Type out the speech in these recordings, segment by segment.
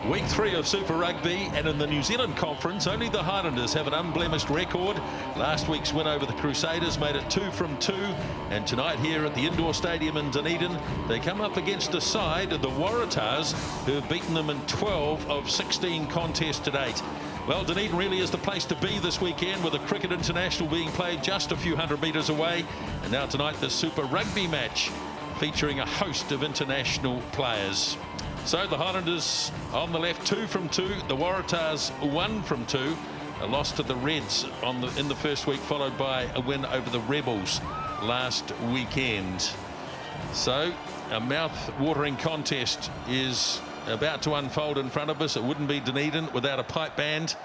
Week 3 of Super Rugby, and in the New Zealand Conference, only the Highlanders have an unblemished record. Last week's win over the Crusaders made it 2 from 2, and tonight here at the indoor stadium in Dunedin, they come up against a side, the Waratahs, who have beaten them in 12 of 16 contests to date. Well, Dunedin really is the place to be this weekend, with a cricket international being played just a few hundred metres away. And now tonight, the Super Rugby match featuring a host of international players. So the Highlanders on the left, 2 from 2. The Waratahs 1 from 2. A loss to the Reds in the first week, followed by a win over the Rebels last weekend. So a mouth-watering contest is about to unfold in front of us. It wouldn't be Dunedin without a pipe band.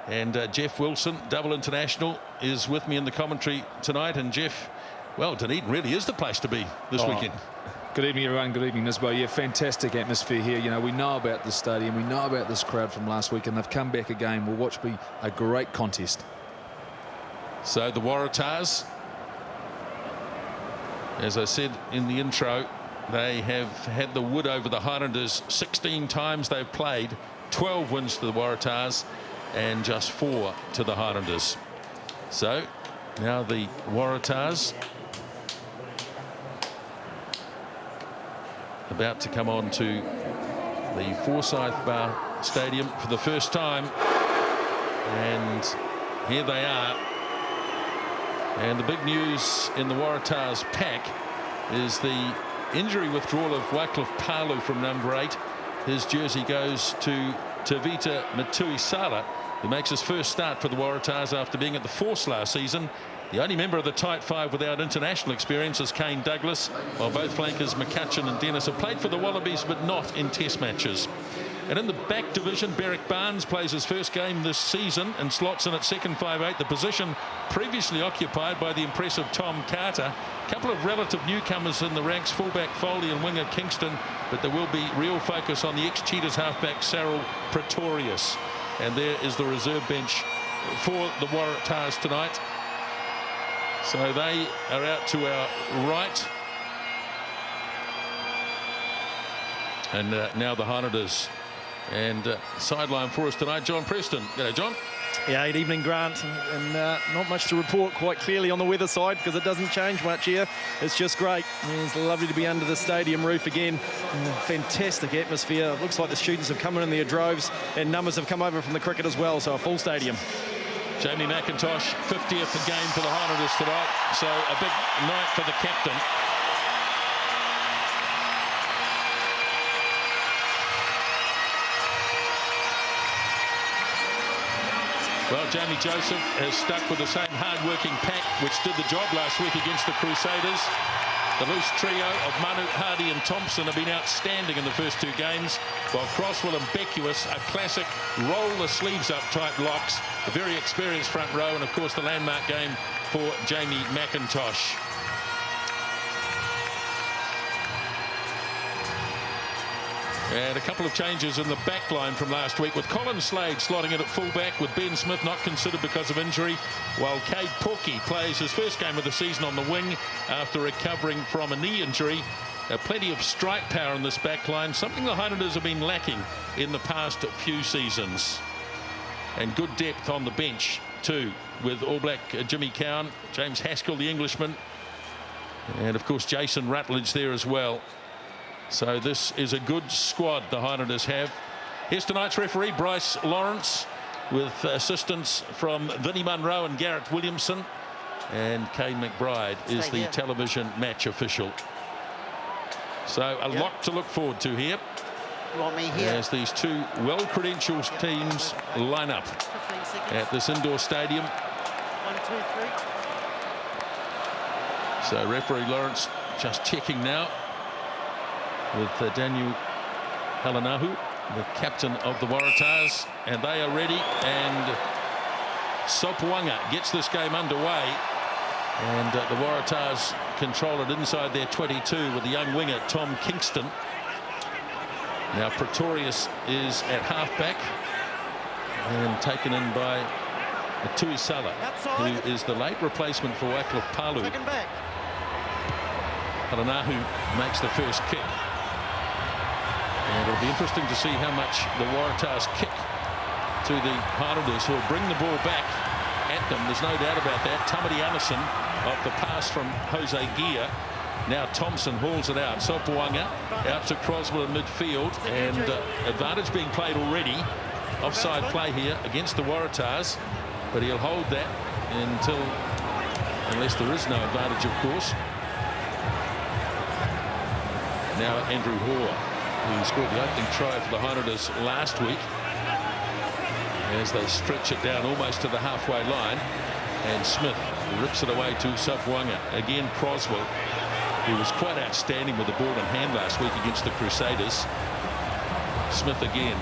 And Jeff Wilson, double international, is with me in the commentary tonight. And Jeff, well, Dunedin really is the place to be this weekend. Good evening, everyone. Good evening, Nisbo. Yeah, fantastic atmosphere here. You know, we know about the stadium. We know about this crowd from last week, and they've come back again. We'll watch be a great contest. So the Waratahs, as I said in the intro, they have had the wood over the Highlanders 16 times they've played. 12 wins to the Waratahs and just 4 to the Highlanders. So now the Waratahs about to come on to the Forsyth Bar Stadium for the first time, and here they are. And the big news in the Waratahs pack is the injury withdrawal of Wycliffe Palu from number 8. His jersey goes to Tavita Matuisala, who makes his first start for the Waratahs after being at the Force last season. The only member of the tight 5 without international experience is Kane Douglas, while both flankers McCutcheon and Dennis have played for the Wallabies but not in test matches. And in the back division, Berrick Barnes plays his first game this season and slots in at second 5'8", the position previously occupied by the impressive Tom Carter. A couple of relative newcomers in the ranks, fullback Foley and winger Kingston, but there will be real focus on the ex-Cheetahs halfback Cyril Pretorius. And there is the reserve bench for the Waratahs tonight. So they are out to our right. And now the Highlanders. And sideline for us tonight, John Preston. G'day, John. Yeah, good evening, Grant. And not much to report quite clearly on the weather side, because it doesn't change much here. It's just great. It's lovely to be under the stadium roof again. Fantastic atmosphere. It looks like the students have come in their droves, and numbers have come over from the cricket as well, so a full stadium. Jamie Mackintosh, 50th game for the Highlanders tonight, so a big night for the captain. Well, Jamie Joseph has stuck with the same hard-working pack which did the job last week against the Crusaders. The loose trio of Manu, Hardy and Thompson have been outstanding in the first 2 games, while Crosswell and Beckwith are classic roll-the-sleeves-up type locks, a very experienced front row, and, of course, the landmark game for Jamie Mackintosh. And a couple of changes in the back line from last week, with Colin Slade slotting in at fullback, with Ben Smith not considered because of injury, while Cade Porky plays his first game of the season on the wing after recovering from a knee injury. Plenty of strike power in this back line, something the Highlanders have been lacking in the past few seasons. And good depth on the bench too, with All Black Jimmy Cowan, James Haskell, the Englishman, and of course Jason Rutledge there as well. So this is a good squad the Highlanders have. Here's tonight's referee, Bryce Lawrence, with assistance from Vinnie Munro and Garrett Williamson. And Kane McBride is the television match official. So a lot to look forward to here. You want me here? As these 2 well-credentialed teams line up at this indoor stadium. 1, 2, 3. So referee Lawrence just checking now with Daniel Halanahu, the captain of the Waratahs, and they are ready, and Sopoaga gets this game underway, and the Waratahs control it inside their 22 with the young winger Tom Kingston. Now Pretorius is at halfback and taken in by Matuisala, who is the late replacement for Wycliffe Palu. Halanahu makes the first kick. And it'll be interesting to see how much the Waratahs kick to the Highlanders, who will bring the ball back at them. There's no doubt about that. Tamati Ellison off the pass from Hosea. Now Thompson hauls it out. Sopoaga out to Croswell in midfield, and advantage being played already. Offside play here against the Waratahs, but he'll hold that unless there is no advantage, of course. Now Andrew Hoare, who scored the opening try for the Highlanders last week, as they stretch it down almost to the halfway line, and Smith rips it away to Sopoaga. Again Croswell, who was quite outstanding with the ball in hand last week against the Crusaders. Smith again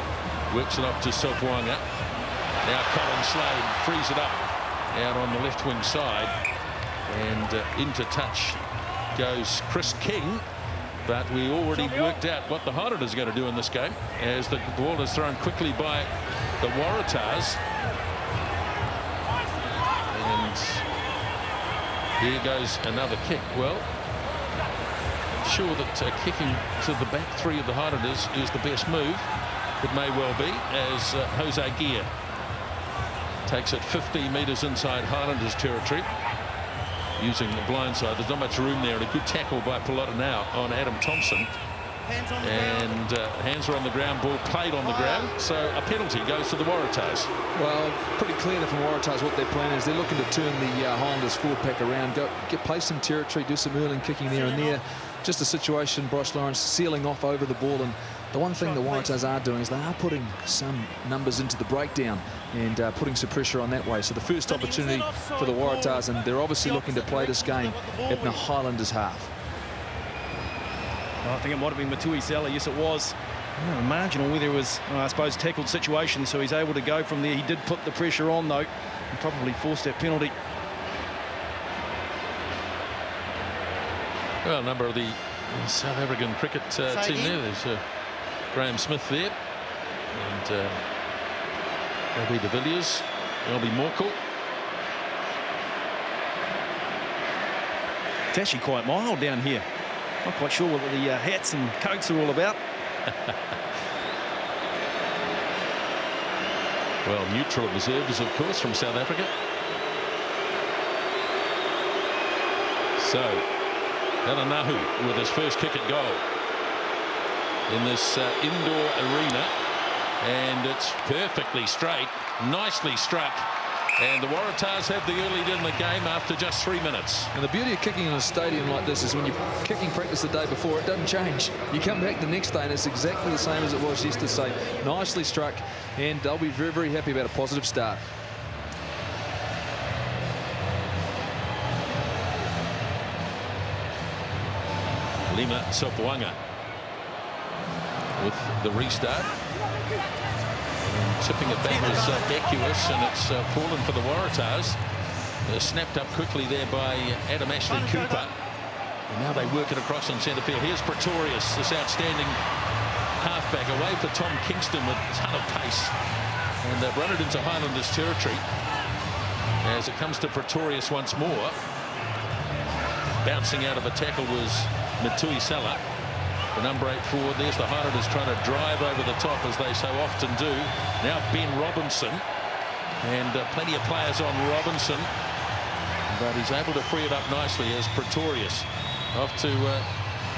works it off to Sopoaga. Now Colin Slade frees it up out on the left wing side, and into touch goes Chris King. But we already worked out what the Highlanders are going to do in this game, as the ball is thrown quickly by the Waratahs. And here goes another kick. Well, I'm sure that kicking to the back three of the Highlanders is the best move. It may well be, as Hosea takes it 15 metres inside Highlanders territory, using the blind side. There's not much room there, and a good tackle by Pelota now on Adam Thompson. And hands are on the ground, ball played on the ground, so a penalty goes to the Waratahs. Well, pretty clear from Waratahs what their plan is. They're looking to turn the Highlanders forward pack around, play some territory, do some hurling, kicking there and there. Just a situation, Bryce Lawrence sealing off over the ball, and the one thing the Waratahs are doing is they are putting some numbers into the breakdown and putting some pressure on that way. So the first opportunity for the Waratahs, and they're obviously looking to play this game in the Highlanders half. I think it might have been Matui Sella. Yes, it was. Marginal where there was, I suppose, tackled situation, so he's able to go from there. He did put the pressure on, though, and probably forced that penalty. Well, a number of the South African cricket team there. There's Graham Smith there, and Albie de Villiers, Albie Morkel. It's actually quite mild down here. Not quite sure what the hats and coats are all about. Well, neutral observers, of course, from South Africa. So, Elanahu with his first kick at goal in this indoor arena, and it's perfectly straight, nicely struck. And the Waratahs have the early lead in the game after just 3 minutes. And the beauty of kicking in a stadium like this is when you're kicking practice the day before, it doesn't change. You come back the next day and it's exactly the same as it was yesterday. Nicely struck, and they'll be very, very happy about a positive start. Lima Sopoaga with the restart. Tipping it back was Bekius, and it's fallen for the Waratahs. Snapped up quickly there by Adam Ashley Cooper. And now they work it across in centre field. Here's Pretorius, this outstanding halfback, away for Tom Kingston with a ton of pace. And they've run it into Highlanders territory as it comes to Pretorius once more. Bouncing out of a tackle was Matui Sala. The number 8 forward. There's the Highlanders trying to drive over the top, as they so often do. Now Ben Robinson, and plenty of players on Robinson, but he's able to free it up nicely as Pretorius off to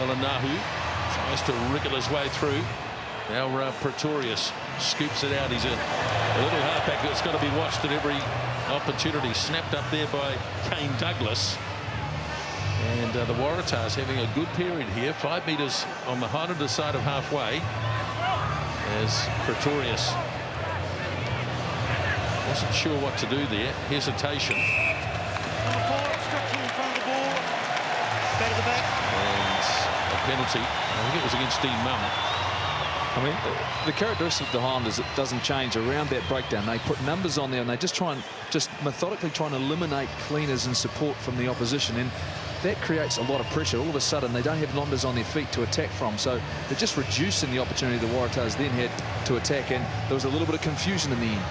Elanahu. Tries to wriggle his way through. Now Pretorius scoops it out. He's a little halfback that's got to be watched at every opportunity. Snapped up there by Kane Douglas. And the Waratahs having a good period here. 5 metres on the Highlander side of halfway, as Pretorius wasn't sure what to do there. Hesitation. And a penalty. I think it was against Dean Mum. I mean, the characteristic of the Highlanders, it doesn't change around that breakdown. They put numbers on there, and they just methodically try and eliminate cleaners and support from the opposition. And that creates a lot of pressure. All of a sudden, they don't have numbers on their feet to attack from. So they're just reducing the opportunity the Waratahs then had to attack, and there was a little bit of confusion in the end.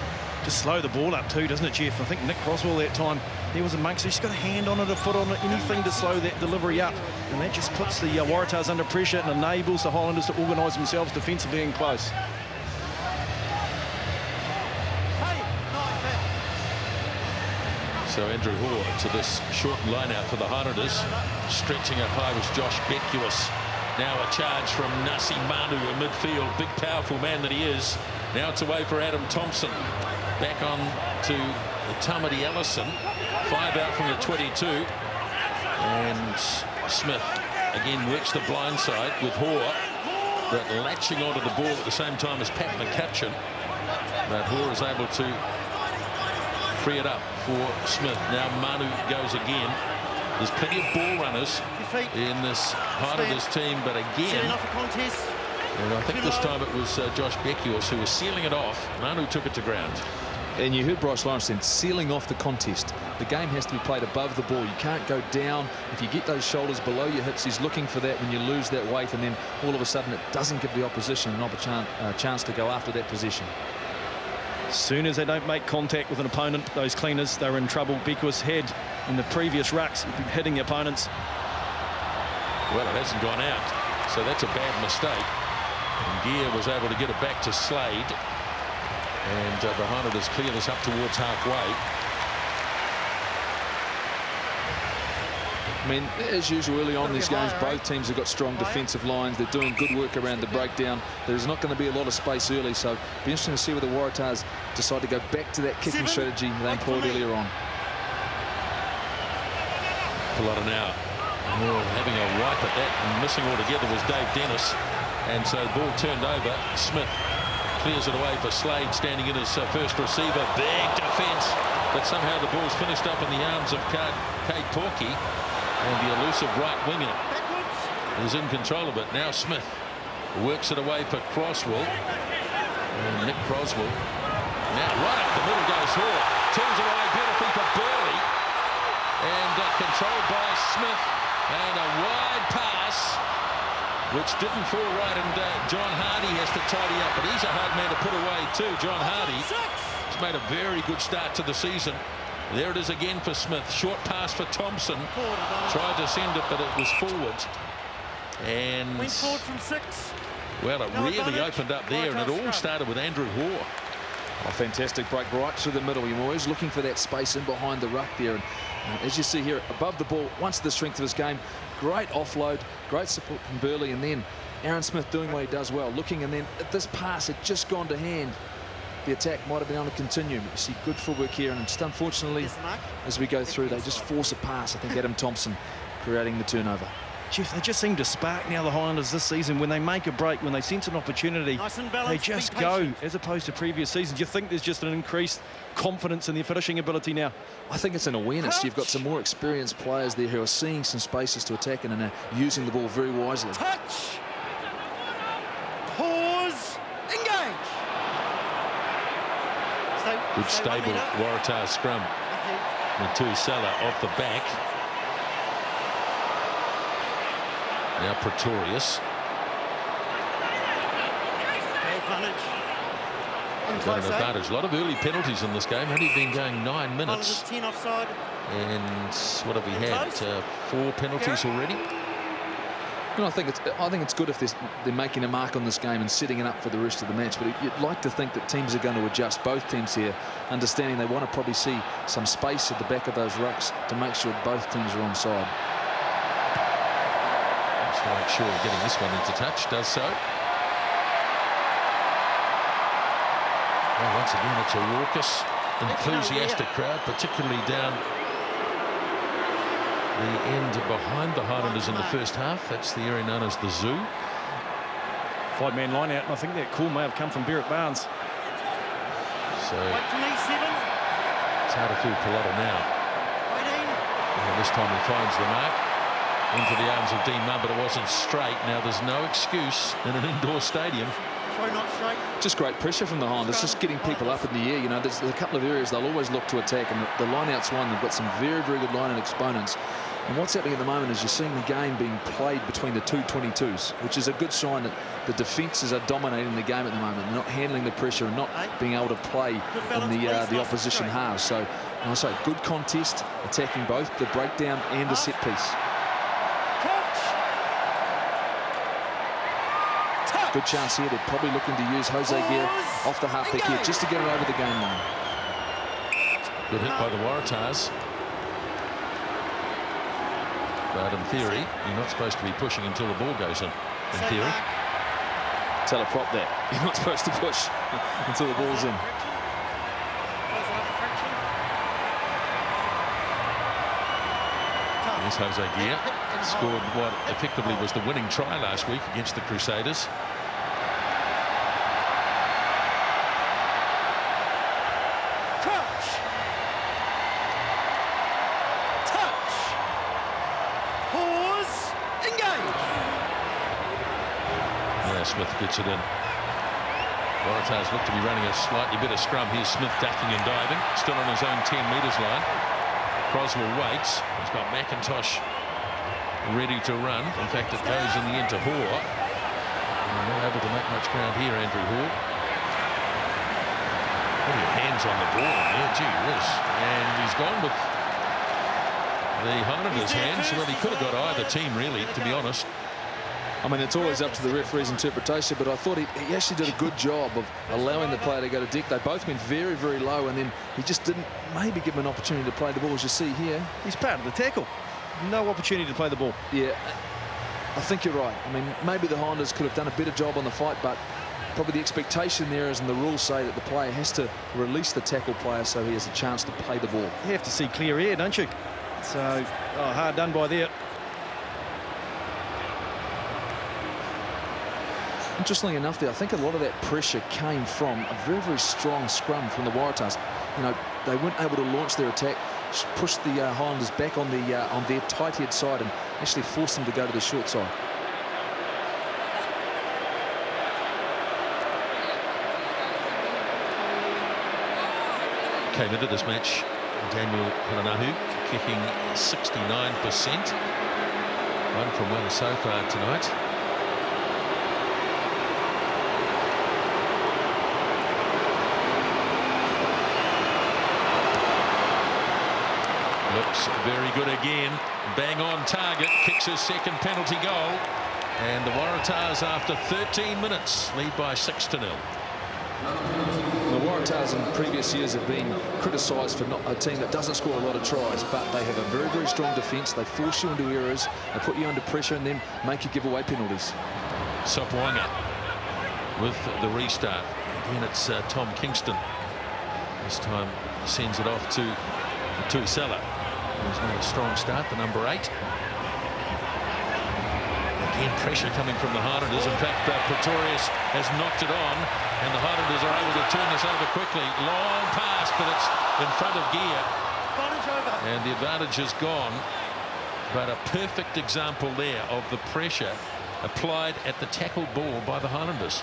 Just slow the ball up too, doesn't it, Jeff? I think Nick Croswell that time, he was amongst it. He's got a hand on it, a foot on it, anything to slow that delivery up. And that just puts the Waratahs under pressure and enables the Highlanders to organise themselves defensively and close. So Andrew Hoare to this short line out for the Highlanders. Stretching up high was Josh Beckius. Now a charge from Nasi Manu in midfield. Big, powerful man that he is. Now it's away for Adam Thompson. Back on to Tamati Ellison. 5 out from the 22. And Smith again works the blind side with Hoare. But latching onto the ball at the same time as Pat McCutcheon. But Hoare is able to free it up for Smith. Now Manu goes again. There's plenty of ball runners in this Highlanders team, but again, and I think this time it was Josh Beckius who was sealing it off. Manu took it to ground. And you heard Bryce Lawrence then, sealing off the contest. The game has to be played above the ball. You can't go down. If you get those shoulders below your hips, he's looking for that when you lose that weight, and then all of a sudden it doesn't give the opposition an chance to go after that position. As soon as they don't make contact with an opponent, those cleaners, they're in trouble. Beckius had in the previous rucks, he'd been hitting opponents. Well, it hasn't gone out, so that's a bad mistake. And Gear was able to get it back to Slade, and the Highlanders clear this up towards halfway. I mean, as usual, early on in these games, both teams have got strong defensive lines. They're doing good work around the breakdown. There's not going to be a lot of space early, so it'll be interesting to see whether the Waratahs decide to go back to that kicking strategy they employed earlier on. Pelota now having a wipe at that, and missing altogether was Dave Dennis, and so the ball turned over. Smith clears it away for Slade, standing in as first receiver. Big defence, but somehow the ball's finished up in the arms of Kate Porky. And the elusive right winger is in control of it. Now Smith works it away for Croswell. And Nick Croswell. Now right up the middle goes Hoare. Turns it away beautifully for Burley. And controlled by Smith. And a wide pass, which didn't fall right. And John Hardy has to tidy up. But he's a hard man to put away too, John Hardy. He's made a very good start to the season. There it is again for Smith. Short pass for Thompson. Tried to send it, but it was forward. And went forward from 6. Well, it really opened up there, and it all started with Andrew Hoare. A fantastic break right through the middle. You're always looking for that space in behind the ruck there. And as you see here, above the ball, once the strength of his game, great offload, great support from Burley, and then Aaron Smith doing what he does well, looking, and then at this pass had just gone to hand. The attack might have been able to continue. But you see good footwork here, and just unfortunately, as we go through, they just force a pass. I think Adam Thompson creating the turnover. Jeff, they just seem to spark now, the Highlanders this season. When they make a break, when they sense an opportunity, they just go, as opposed to previous seasons. You think there's just an increased confidence in their finishing ability now? I think it's an awareness. You've got some more experienced players there who are seeing some spaces to attack and are using the ball very wisely. Touch. Pause. Engage. Good stable Waratahs scrum. Metusela off the back. Now Pretorius. Got an advantage. A lot of early penalties in this game. Only been going 9 minutes. 10 offside. And what have we had? 4 penalties already. You know, I think it's good if they're making a mark on this game and setting it up for the rest of the match. But you'd like to think that teams are going to adjust. Both teams here, understanding they want to probably see some space at the back of those rucks to make sure both teams are onside. Just to make sure getting this one into touch does so. Well, once again, it's a raucous, enthusiastic crowd, particularly down the end behind the Highlanders in the first half. That's the area known as the Zoo. 5-man line out, and I think that call may have come from Berrick Barnes. So it's hard to feel Pelota now. And this time he finds the mark into the arms of Dean Munn, but it wasn't straight. Now there's no excuse in an indoor stadium. Just great pressure from the Highlanders, just getting people up in the air. You know, there's a couple of areas they'll always look to attack, and the line-out's one. They've got some very, very good line-out exponents. And what's happening at the moment is you're seeing the game being played between the two 22s, which is a good sign that the defences are dominating the game at the moment. They're not handling the pressure and not being able to play in the opposition halves. So I say good contest, attacking both the breakdown and the set piece. Good chance here. They're probably looking to use Hosea off the half pick here just to get it over the game line. Good hit by the Waratahs. But in theory, you're not supposed to be pushing until the ball goes in theory. Tell a prop there. You're not supposed to push until the ball's in. Here's Hosea. Scored what effectively was the winning try last week against the Crusaders. Smith gets it in. Waratahs look to be running a slightly better scrum. Here's Smith ducking and diving, still on his own 10 metres line. Croswell waits. He's got Mackintosh ready to run. In fact, it goes in the end to Hoare. And not able to make much ground here, Andrew Hoare. Put your hands on the ball there, gee whiz. And he's gone with the Highlanders' hands. Well, he could have got either team, really, to be honest. I mean, it's always up to the referee's interpretation, but I thought he actually did a good job of allowing the player to go to deck. They both went very, very low, and then he just didn't maybe give him an opportunity to play the ball, as you see here. He's part of the tackle. No opportunity to play the ball. Yeah, I think you're right. I mean, maybe the Highlanders could have done a better job on the fight, but probably the expectation there is, and the rules say that the player has to release the tackle player so he has a chance to play the ball. You have to see clear air, don't you? So, hard done by there. Interestingly enough there, I think a lot of that pressure came from a very, very strong scrum from the Waratahs. You know, they weren't able to launch their attack, push the Highlanders back on their tight head side and actually force them to go to the short side. Came into this match, Daniel Halanahu kicking 69%. 1 from 1 so far tonight. Looks very good again. Bang on target. Kicks his second penalty goal. And the Waratahs, after 13 minutes, lead by 6-0. The Waratahs in previous years have been criticised for not a team that doesn't score a lot of tries, but they have a very, very strong defence. They force you into errors, they put you under pressure, and then make you give away penalties. Sopoaga with the restart. Again, it's Tom Kingston. This time he sends it off to Tuisela. He's made a strong start, the number 8. Again, pressure coming from the Highlanders. In fact, Pretorius has knocked it on, and the Highlanders are able to turn this over quickly. Long pass, but it's in front of gear. And the advantage is gone. But a perfect example there of the pressure applied at the tackle ball by the Highlanders.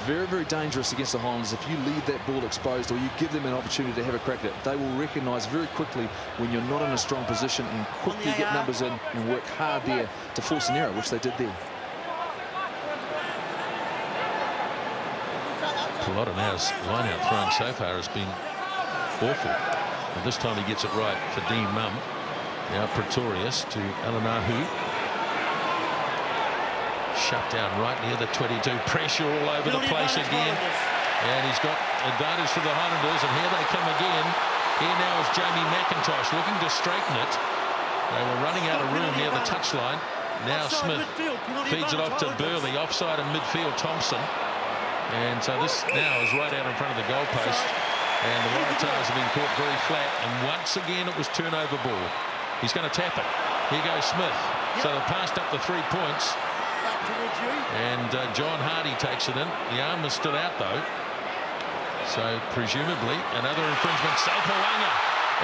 Very, very dangerous against the Highlanders. If you leave that ball exposed or you give them an opportunity to have a crack at it, they will recognise very quickly when you're not in a strong position and quickly get numbers in and work hard there to force an error, which they did there. Pelotina's line-out throwing so far has been awful. And this time he gets it right for Dean Mumm. Now Pretorius to Alanahu. Shut down right near the 22. Pressure all over the place again. And he's got advantage for the Highlanders. And here they come again. Here now is Jamie Mackintosh looking to straighten it. They were running out of room near the touchline. Now Smith feeds it off to Burley. Offside in midfield, Thompson. And so this now is right out in front of the goalpost. And the Waratahs have been caught very flat. And once again, it was turnover ball. He's going to tap it. Here goes Smith. So they passed up the 3 points. And John Hardy takes it in. The arm is still out, though. So presumably another infringement. Sopoaga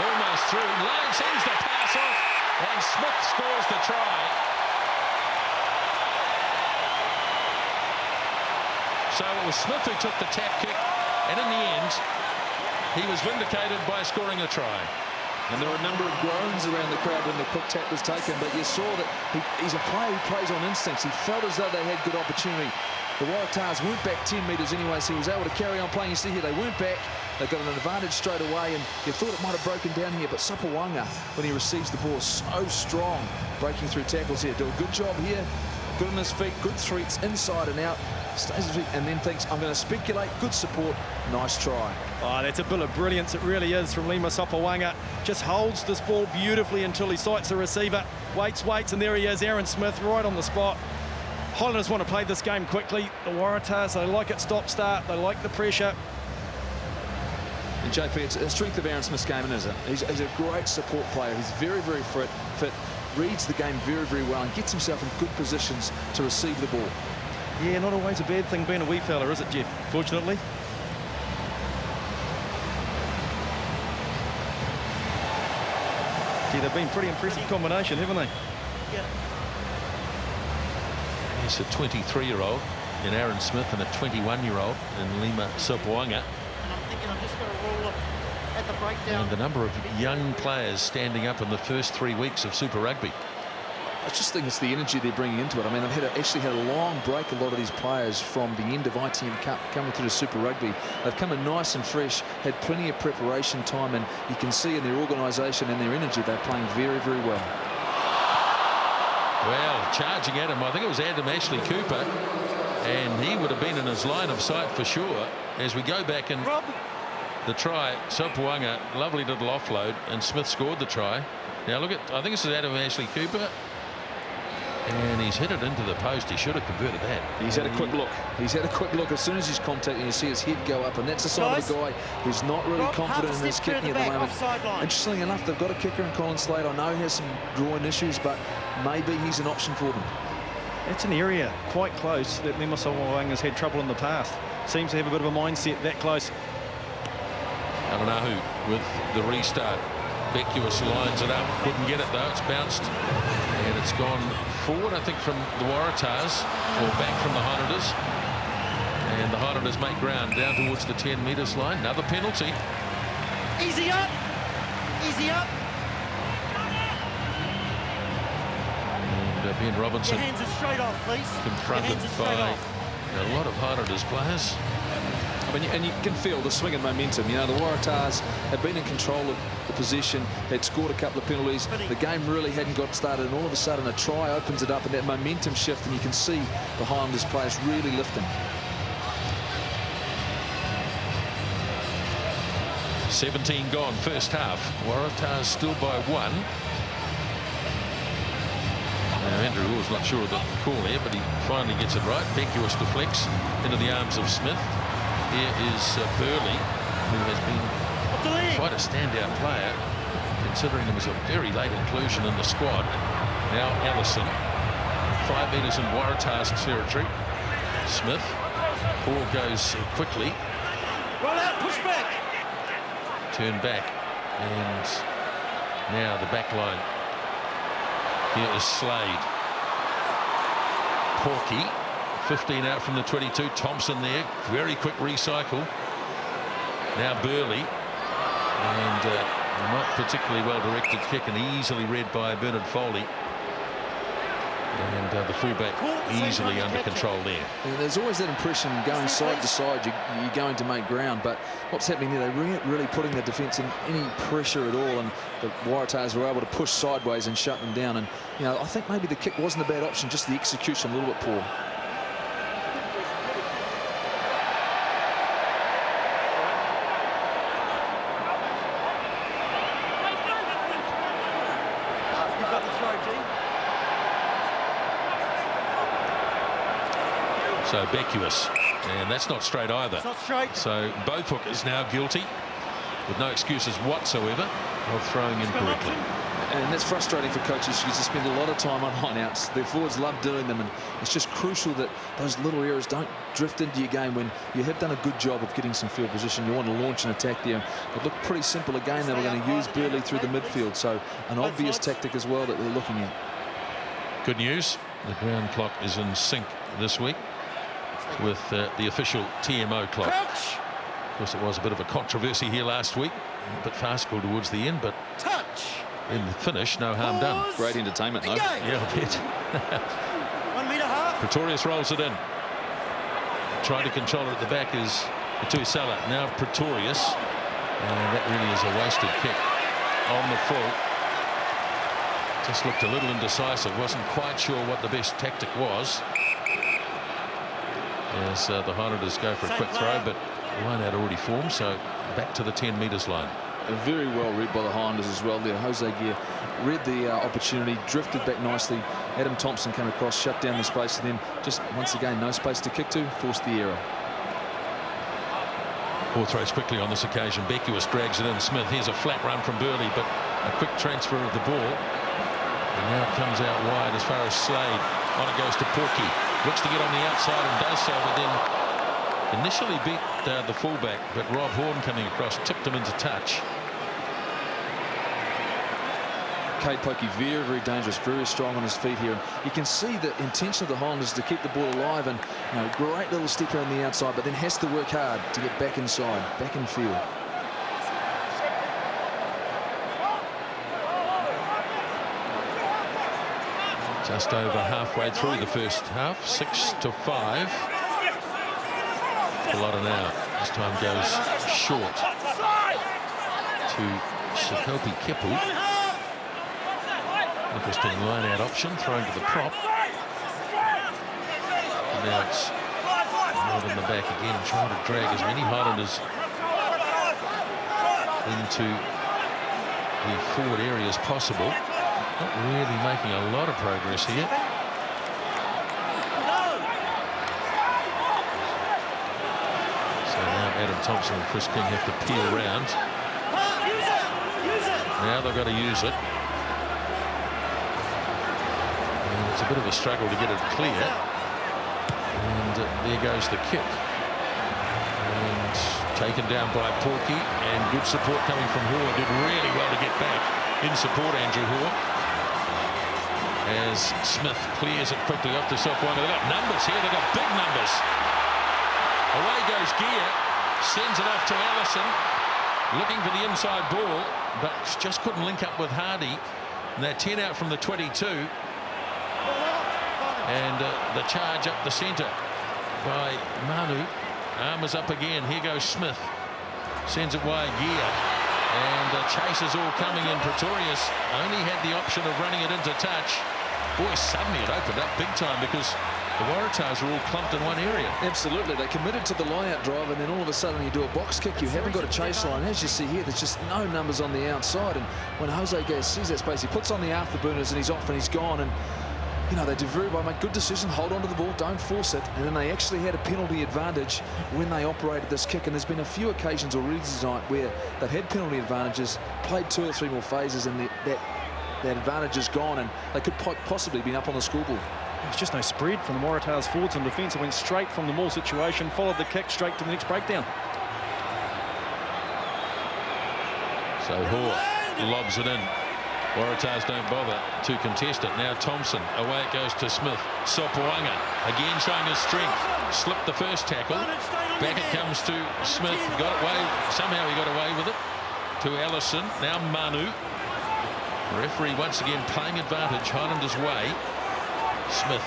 almost through. Lane sends the pass off. And Smith scores the try. So it was Smith who took the tap kick. And in the end, he was vindicated by scoring a try. And there were a number of groans around the crowd when the quick tap was taken, but you saw that he's a player who plays on instincts. He felt as though they had good opportunity. The Waratahs weren't back 10 metres anyway, so he was able to carry on playing. You see here, they weren't back. They got an advantage straight away, and you thought it might have broken down here, but Sopoaga, when he receives the ball, so strong, breaking through tackles here. Do a good job here. Good on his feet, good threats, inside and out. Stays his feet, and then thinks, I'm going to speculate. Good support. Nice try. Oh, that's a bit of brilliance. It really is from Lima Sopoaga. Just holds this ball beautifully until he sights the receiver. Waits, and there he is, Aaron Smith, right on the spot. Highlanders want to play this game quickly. The Waratahs, they like it stop-start. They like the pressure. And JP, it's a strength of Aaron Smith's game, isn't it? He's a great support player. He's very, very fit, reads the game very, very well, and gets himself in good positions to receive the ball. Yeah, not always a bad thing being a wee fella, is it, Jeff? Fortunately. Gee, they've been pretty impressive combination, haven't they? Yeah. It's a 23-year-old in Aaron Smith and a 21-year-old in Lima Sopoaga. And I'm thinking I'm just going to roll it at the breakdown. And the number of young players standing up in the first 3 weeks of Super Rugby. I just think it's the energy they're bringing into it. I mean, they've actually had a long break, a lot of these players, from the end of ITM Cup coming through the Super Rugby. They've come in nice and fresh, had plenty of preparation time, and you can see in their organisation and their energy they're playing very, very well. Well, charging at him, I think it was Adam Ashley Cooper, and he would have been in his line of sight for sure. As we go back and the try, Sopoaga, lovely little offload, and Smith scored the try. Now look at, I think this is Adam Ashley Cooper, and he's hit it into the post. He should have converted that. He's had a quick look. He's had a quick look. As soon as he's contacting, you see his head go up, and that's the sign of a guy who's not really confident in his kicking at the moment. Interestingly enough, they've got a kicker in Colin Slade. I know he has some groin issues, but maybe he's an option for them. It's an area quite close that Lima Sopoaga has had trouble in the past. Seems to have a bit of a mindset that close. Alanahu with the restart. Beckius lines it up. Couldn't get it though. It's bounced. And it's gone forward, I think, from the Waratahs, or back from the Highlanders. And the Highlanders make ground down towards the 10 metres line. Another penalty. Easy up. Easy up. And Ben Robinson, Your hands are straight off, please. confronted by a lot of Highlanders players. And you can feel the swing and momentum. You know, the Waratahs have been in control of the possession, had scored a couple of penalties. The game really hadn't got started, and all of a sudden a try opens it up, and that momentum shift, and you can see the Highlanders players really lifting. 17 gone, first half. Waratahs still by 1. Now, Andrew Hall's not sure of the call here, but he finally gets it right. Beckius deflects into the arms of Smith. Here is Burley, who has been quite a standout player, considering him as a very late inclusion in the squad. Now Ellison, 5 metres in Waratahs territory. Smith, ball goes quickly. Roll out, push back. Turn back, and now the back line. Here is Slade. Porky, 15 out from the 22. Thompson there, very quick recycle. Now Burley, and not particularly well directed kick, and easily read by Bernard Foley. And the fullback easily under control there. And there's always that impression going side to side, you're going to make ground, but what's happening there, they're really putting the defence in any pressure at all, and the Waratahs were able to push sideways and shut them down. And you know, I think maybe the kick wasn't a bad option, just the execution a little bit poor. You've got the throw, G. So Beckius, and that's not straight either. It's not straight. So both hookers now guilty, with no excuses whatsoever of throwing incorrectly. And that's frustrating for coaches because they spend a lot of time on lineouts. Their forwards love doing them, and it's just crucial that those little errors don't drift into your game when you have done a good job of getting some field position. You want to launch an attack there. It looked pretty simple again. They were going to use Burley through the midfield, so an obvious tactic as well that they're looking at. Good news, the ground clock is in sync this week with the official TMO clock. Crouch. Of course, it was a bit of a controversy here last week. A bit farcical towards the end, but Touch. in the finish, no harm done. Great entertainment, though. Yeah, I bet. 1 metre half. Pretorius rolls it in. Trying to control it at the back is Hosea. Now Pretorius. And that really is a wasted kick on the full. Just looked a little indecisive. Wasn't quite sure what the best tactic was. As the Highlanders go for a quick throw, but the line out already formed, so back to the 10 metres line. Very well read by the Highlanders as well there. Hosea read the opportunity, drifted back nicely. Adam Thompson came across, shut down the space, and then just once again no space to kick to, forced the error. Ball throws quickly on this occasion. Beckius drags it in. Smith, here's a flat run from Brodie, but a quick transfer of the ball. And now it comes out wide as far as Slade. On it goes to Porky. Looks to get on the outside and does so, but then initially beat the fullback, but Rob Horn coming across tipped him into touch. Kate Pokey very, very dangerous, very strong on his feet here. You can see the intention of the Highlanders to keep the ball alive, and great little step around the outside, but then has to work hard to get back inside, back in field. Just over halfway through the first half, 6-5. A lot now. This time goes short to Sekope Kepu. Interesting line-out option, thrown to the prop. And now it's held in the back again, trying to drag as many Highlanders into the forward area as possible. Not really making a lot of progress here. So now Adam Thompson and Chris King have to peel round. Now they've got to use it. And it's a bit of a struggle to get it clear. And there goes the kick. And taken down by Porky, and good support coming from Hoare. Did really well to get back in support, Andrew Hoare. As Smith clears it quickly off to Sopoaga. They've got numbers here. They've got big numbers. Away goes Gear. Sends it off to Ellison. Looking for the inside ball, but just couldn't link up with Hardy. And they're 10 out from the 22. And the charge up the centre by Manu. Arm is up again. Here goes Smith. Sends it wide. Gear. And the chase is all coming in. Pretorius only had the option of running it into touch. Boy, suddenly it opened up big time because the Waratahs are all clumped in one area. Absolutely. They committed to the line-out drive, and then all of a sudden you do a box kick. You haven't got a chase line. As you see here, there's just no numbers on the outside. And when Hosea sees that space, he puts on the afterburners and he's off and he's gone. And they do very well, make good decision, hold on to the ball, don't force it. And then they actually had a penalty advantage when they operated this kick. And there's been a few occasions already tonight where they've had penalty advantages, played 2 or 3 more phases, and that advantage is gone, and they could possibly be up on the scoreboard. There's just no spread from the Waratahs forwards and defence. It went straight from the maul situation, followed the kick straight to the next breakdown. So Hoare lobs it in. Waratahs don't bother to contest it. Now Thompson, away it goes to Smith. Sopoaga again showing his strength. Slipped the first tackle. Back it comes to Smith. Got away. Somehow he got away with it. To Ellison. Now Manu. Referee once again playing advantage. Highlanders' way. Smith.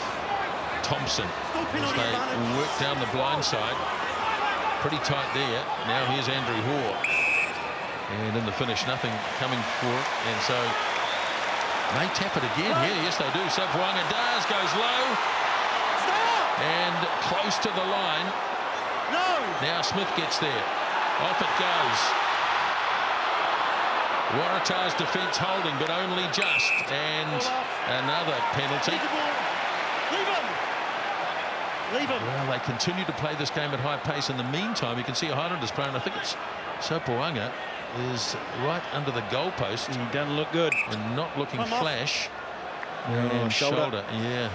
Thompson. As they work down the blind side. Pretty tight there. Now here's Andrew Hoare. And in the finish, nothing coming for it. And so they tap it again here. Yes, they do. Sopoaga does. Goes low. And close to the line. Now Smith gets there. Off it goes. Waratahs defence holding, but only just. And another penalty. Leave him. Well, they continue to play this game at high pace. In the meantime, you can see a Highlanders player, and I think it's Sopoaga, is right under the goalpost. He doesn't look good. And not looking flash. And shoulder. Yeah.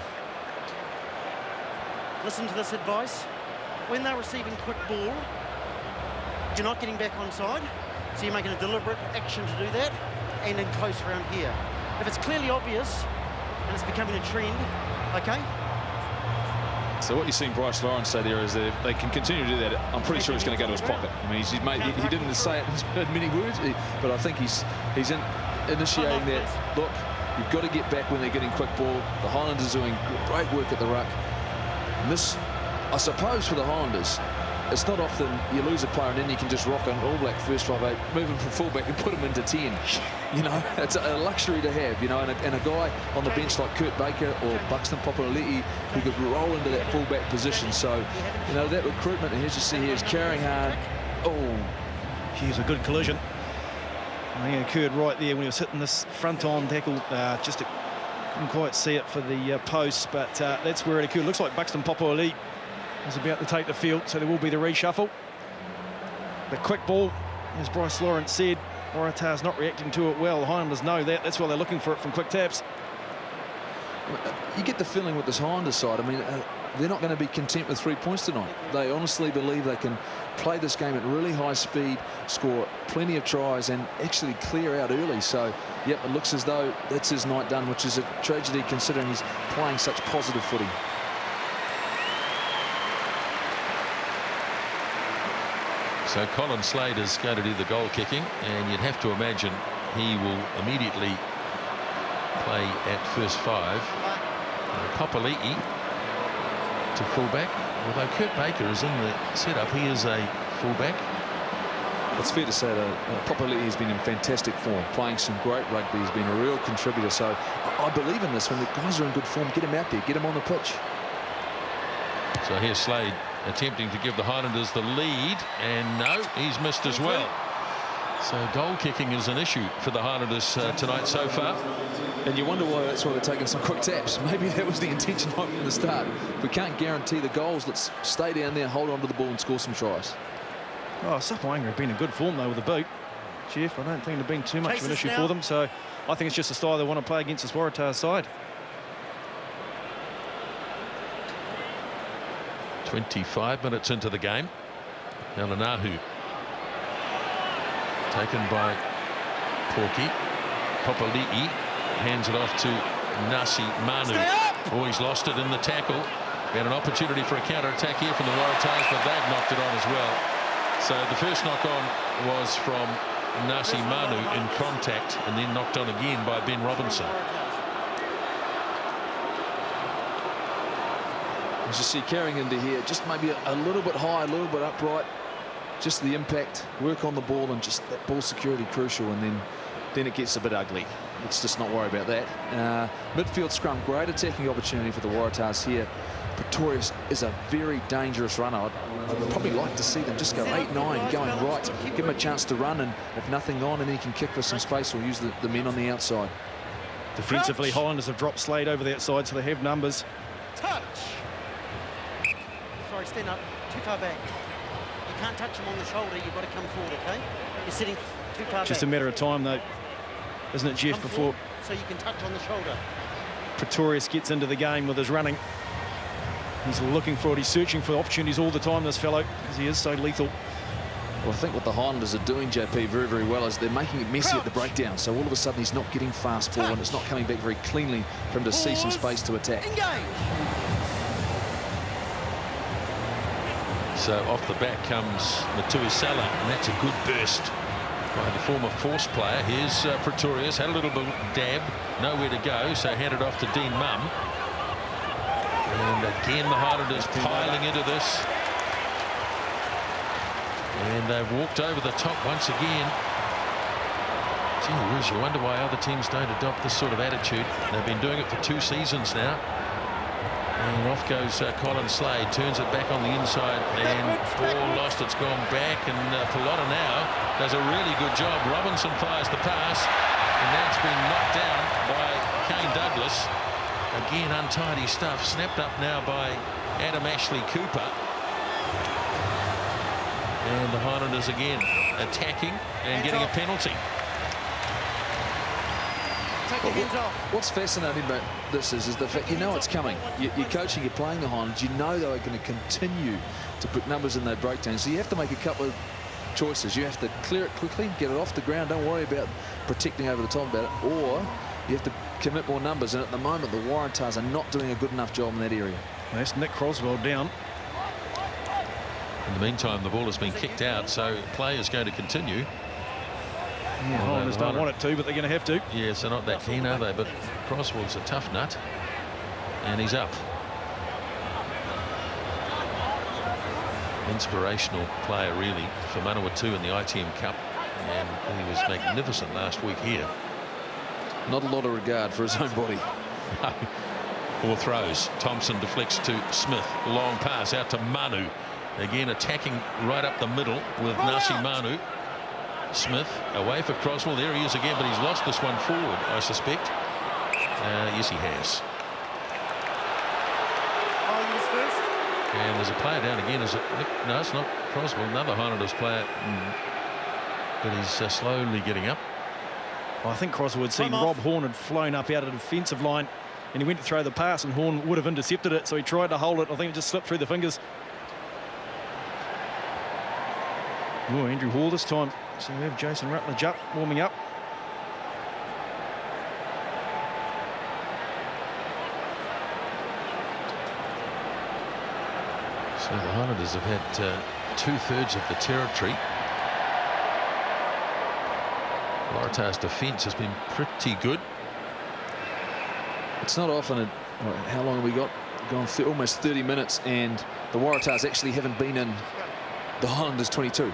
Listen to this advice. When they're receiving quick ball, you're not getting back onside. So you're making a deliberate action to do that, and then close around here. If it's clearly obvious and it's becoming a trend, okay, So what you're seeing Bryce Lawrence say there is that if they can continue to do that, I'm pretty sure he's going to go to his pocket. I mean, he didn't say it in many words, but I think he's initiating that. Look, you've got to get back when they're getting quick ball. The Highlanders are doing great work at the ruck. And this, I suppose, for the Highlanders, it's not often you lose a player and then you can just rock an All Black first 5-8, move him from fullback and put him into 10. You know, it's a luxury to have, you know, and a guy on the bench like Kurt Baker or Buxton Papali'i who could roll into that fullback position. So, you know, that recruitment, and as you see here, is carrying hard. Oh, here's a good collision. I think it occurred right there when he was hitting this front-on tackle. Couldn't quite see it for the post, but that's where it occurred. Looks like Buxton Papali'i is about to take the field, so there will be the reshuffle. The quick ball, as Bryce Lawrence said, Waratahs not reacting to it well. The Highlanders know that. That's why they're looking for it from quick taps. You get the feeling with this Highlanders side, I mean, they're not going to be content with 3 points tonight. They honestly believe they can play this game at really high speed, score plenty of tries, and actually clear out early. So, yep, it looks as though that's his night done, which is a tragedy considering he's playing such positive footy. So Colin Slade is going to do the goal kicking, and you'd have to imagine he will immediately play at first 5. Papali'i to fullback, although Kurt Baker is in the setup. He is a fullback. It's fair to say that Papali'i has been in fantastic form, playing some great rugby. He's been a real contributor. So I believe in this. When the guys are in good form, get him out there, get him on the pitch. So here's Slade attempting to give the Highlanders the lead, and no, he's missed as well. So goal kicking is an issue for the Highlanders tonight so far. And you wonder why that's why they're taking some quick taps. Maybe that was the intention right from the start. If we can't guarantee the goals, let's stay down there, hold on to the ball and score some tries. Oh, Sopoaga have been in good form though with the boot. Jeff, I don't think there's been too much of an issue for them, so I think it's just a style they want to play against this Waratahs side. 25 minutes into the game. Elanahu taken by Porky. Papali'i hands it off to Nasi Manu. Oh, he's lost it in the tackle. We had an opportunity for a counter-attack here from the Waratahs, but they've knocked it on as well. So the first knock-on was from Nasi Manu in contact, and then knocked on again by Ben Robinson. As you see, carrying into here, just maybe a little bit high, a little bit upright. Just the impact, work on the ball, and just that ball security crucial, and then it gets a bit ugly. Let's just not worry about that. Midfield scrum, great attacking opportunity for the Waratahs here. Pretorius is a very dangerous runner. I'd probably like to see them just go 8-9 going right, give him a chance to run, and if nothing on, and then he can kick for some space or use the men on the outside. Defensively, Highlanders have dropped Slade over that side, so they have numbers. Touch. Sorry, stand up. Too far back. You can't touch him on the shoulder. You've got to come forward, okay? You're sitting too far back. Just a matter of time, though, isn't it, Jeff, before so you can touch on the shoulder. Pretorius gets into the game with his running. He's looking for it. He's searching for opportunities all the time, this fellow, because he is so lethal. Well, I think what the Highlanders are doing, JP, very, very well is they're making it messy at the breakdown. So all of a sudden he's not getting fast ball, and it's not coming back very cleanly for him to see some space to attack. So off the back comes Matuisala, and that's a good burst by the former Force player. Here's Pretorius, had a little bit dab, nowhere to go, so handed off to Dean Mumm. And again the Highlanders piling into this. And they've walked over the top once again. Gee whiz, you wonder why other teams don't adopt this sort of attitude. They've been doing it for 2 seasons now. And off goes Colin Slade, turns it back on the inside, and ball lost, it's gone back, and Pelota now does a really good job. Robinson fires the pass, and that's been knocked down by Kane Douglas. Again, untidy stuff, snapped up now by Adam Ashley Cooper. And the Highlanders again attacking and getting a penalty. What's fascinating about this is the fact you know it's coming. You're coaching, you're playing the Highlanders, you know they're going to continue to put numbers in their breakdowns. So you have to make a couple of choices. You have to clear it quickly, get it off the ground, don't worry about protecting over the top about it, or you have to commit more numbers. And at the moment, the Waratahs are not doing a good enough job in that area. That's Nick Croswell down. In the meantime, the ball has been kicked out, so play is going to continue. Yeah, Highlanders don't want it to, but they're going to have to. Yes, they're not that keen, are they? But Croswell's a tough nut, and he's up. Inspirational player, really, for Manawatu in the ITM Cup, and he was magnificent last week here. Not a lot of regard for his own body. Or throws. Thompson deflects to Smith. Long pass out to Manu. Again attacking right up the middle with Nasi Manu. Smith away for Croswell. There he is again, but he's lost this one forward, I suspect. Yes, he has. And there's a player down again. Is it Nick? No, it's not Croswell. Another Highlanders player. But he's slowly getting up. Well, I think Croswell had seen Rob Horn had flown up out of the defensive line, and he went to throw the pass, and Horn would have intercepted it, so he tried to hold it. I think it just slipped through the fingers. Oh, Andrew Hall this time. So we have Jason Rutledge up, warming up. So the Highlanders have had 2/3 of the territory. Waratahs' defence has been pretty good. It's not often. How long have we got? Gone almost 30 minutes, and the Waratahs actually haven't been in the Highlanders 22.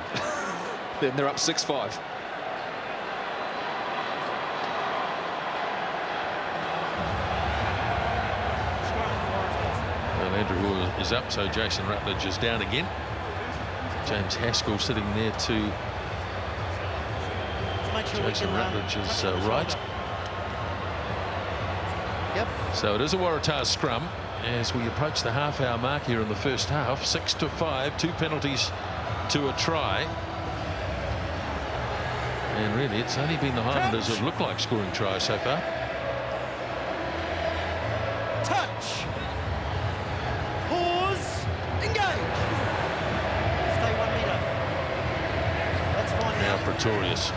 They're up 6-5. Well, Andrew Hall is up, so Jason Rutledge is down again. James Haskell sitting there to Jason Rutledge's right. Yep. So it is a Waratahs scrum as we approach the half-hour mark here in the first half. 6-5, 2 penalties to a try. And really, it's only been the Highlanders who have looked like scoring tries so far. Touch. Pause. Engage. Stay 1 metre. That's fine Now now. Pretorius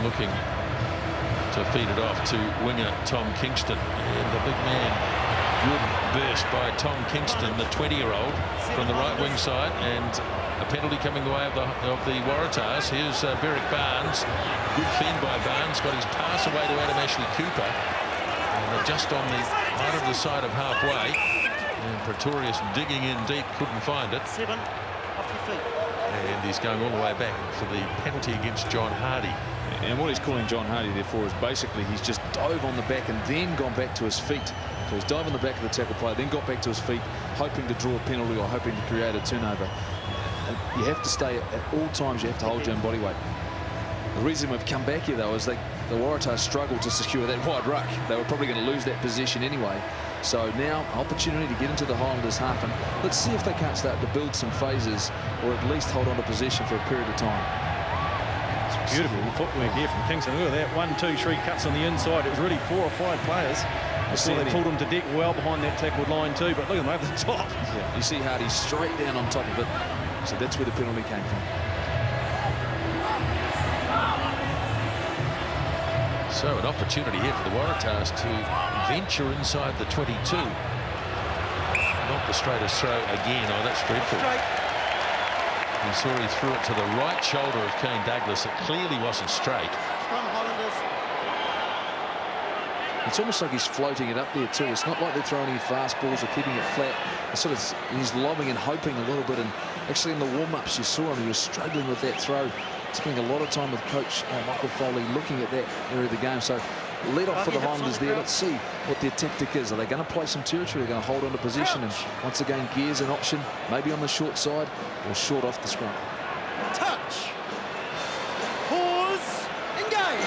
looking to feed it off to winger Tom Kingston. And the big man, good burst by Tom Kingston, the 20-year-old, from the right wing side. And a penalty coming the way of the Waratahs. Here's Berrick Barnes. Good fend by Barnes. Got his pass away to Adam Ashley Cooper. And they're just on the right of the side of halfway. And Pretorius digging in deep, couldn't find it. 7 off your feet. And he's going all the way back for the penalty against John Hardy. And what he's calling John Hardy there for is basically he's just dove on the back and then gone back to his feet. So he's dived on the back of the tackle player, then got back to his feet, hoping to draw a penalty or hoping to create a turnover. You have to stay at all times. You have to hold your own body weight. The reason we've come back here, though, is the Waratahs struggled to secure that wide ruck. They were probably going to lose that possession anyway. So now, opportunity to get into the Highlanders half, and let's see if they can't start to build some phases or at least hold on to possession for a period of time. It's beautiful footwork here from Kingston. Look at that, 1, 2, 3 cuts on the inside. It was really 4 or 5 players. I see they pulled him to deck well behind that tackled line too, but look at them over the top. Yeah, you see Hardy straight down on top of it. So that's where the penalty came from. So an opportunity here for the Waratahs to venture inside the 22. Not the straightest throw again. Oh, that's dreadful. You saw he threw it to the right shoulder of Kane Douglas. It clearly wasn't straight. Scrum Highlanders. It's almost like he's floating it up there too. It's not like they're throwing any fast balls or keeping it flat. It's sort of, he's lobbing and hoping a little bit. And actually in the warm-ups you saw him, he was struggling with that throw. Spending a lot of time with coach Michael Foley looking at that area of the game. So lead off for the Highlanders there. Let's see what their tactic is. Are they going to play some territory? Are they going to hold on to position? And once again, gears an option, maybe on the short side or short off the scrum. Touch. Pause. Engage.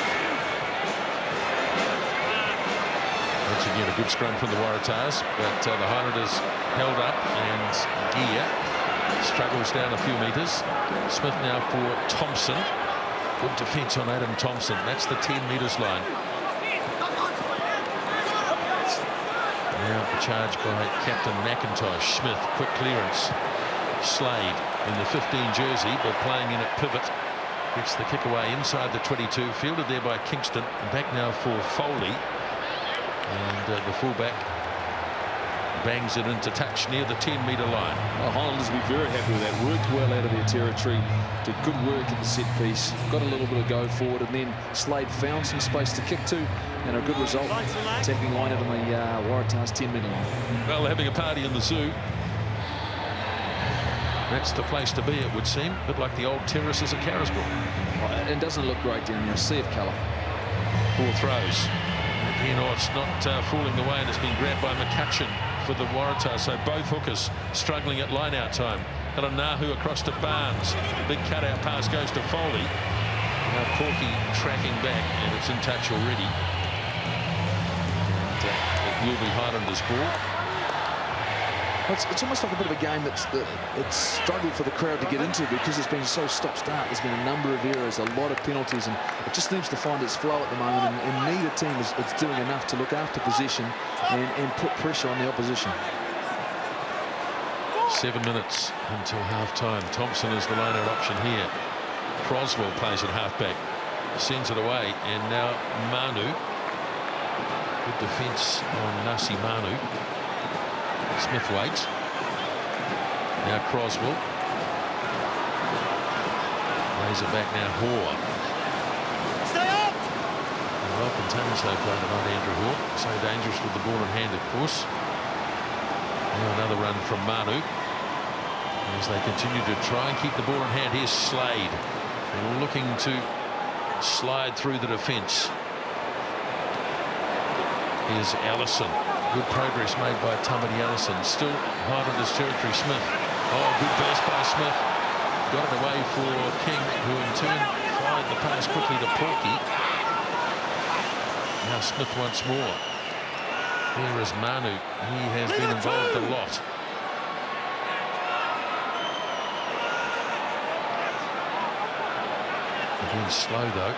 Once again, a good scrum from the Waratahs, but the Highlanders held up, and Gear struggles down a few metres. Smith now for Thompson. Good defence on Adam Thompson. That's the 10 metres line. Now the charge by Captain Mackintosh. Smith, quick clearance. Slade in the 15 jersey, but playing in at pivot. Gets the kick away inside the 22. Fielded there by Kingston. And back now for Foley. And the fullback, bangs it into touch near the 10-metre line. Well, Highlanders will be very happy with that. Worked well out of their territory, did good work at the set piece, got a little bit of go forward, and then Slade found some space to kick to, and a good result attacking line out on the Waratahs 10-metre line. Well, they're having a party in the zoo. That's the place to be, it would seem. A bit like the old terraces at Carisbrooke. It doesn't look great down there. A sea of colour. Ball throws. Again, it's not fooling the way, and it's been grabbed by McCutcheon for the Waratahs. So both hookers struggling at line-out time. Nahu across to Barnes. Big cutout pass goes to Foley. Now Porky tracking back, and it's in touch already. And it will be Highlanders' ball. It's almost like a bit of a game it's struggled for the crowd to get into because it's been so stop-start. There's been a number of errors, a lot of penalties, and it just seems to find its flow at the moment, and neither team is doing enough to look after possession and put pressure on the opposition. 7 minutes until half-time. Thompson is the line-out option here. Croswell plays at half-back, sends it away, and now Manu. Good defence on Nasi Manu. Smith waits. Now Croswell. Lays it back now, Hoare. Stay up! Well contained so far tonight, Andrew Hoare. So dangerous with the ball in hand, of course. Now another run from Manu. As they continue to try and keep the ball in hand. Here's Slade. Looking to slide through the defence. Here's Ellison. Good progress made by Tamati Ellison. Still Highlanders territory. Smith. Oh, good burst by Smith. Got it away for King, who in turn fired the pass quickly to Porky. Now Smith once more. Here is Manu. He has been involved a lot. Again slow though.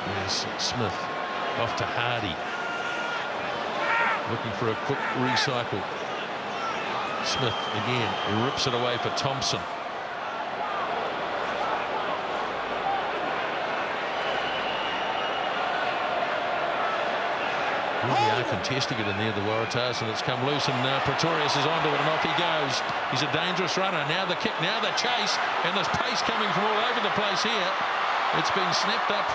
There's Smith. Off to Hardy. Looking for a quick recycle. Smith again rips it away for Thompson. Really are contesting it in there, the Waratahs, and it's come loose, and Pretorius is onto it, and off he goes. He's a dangerous runner. Now the kick, now the chase, and there's pace coming from all over the place here. It's been snapped up,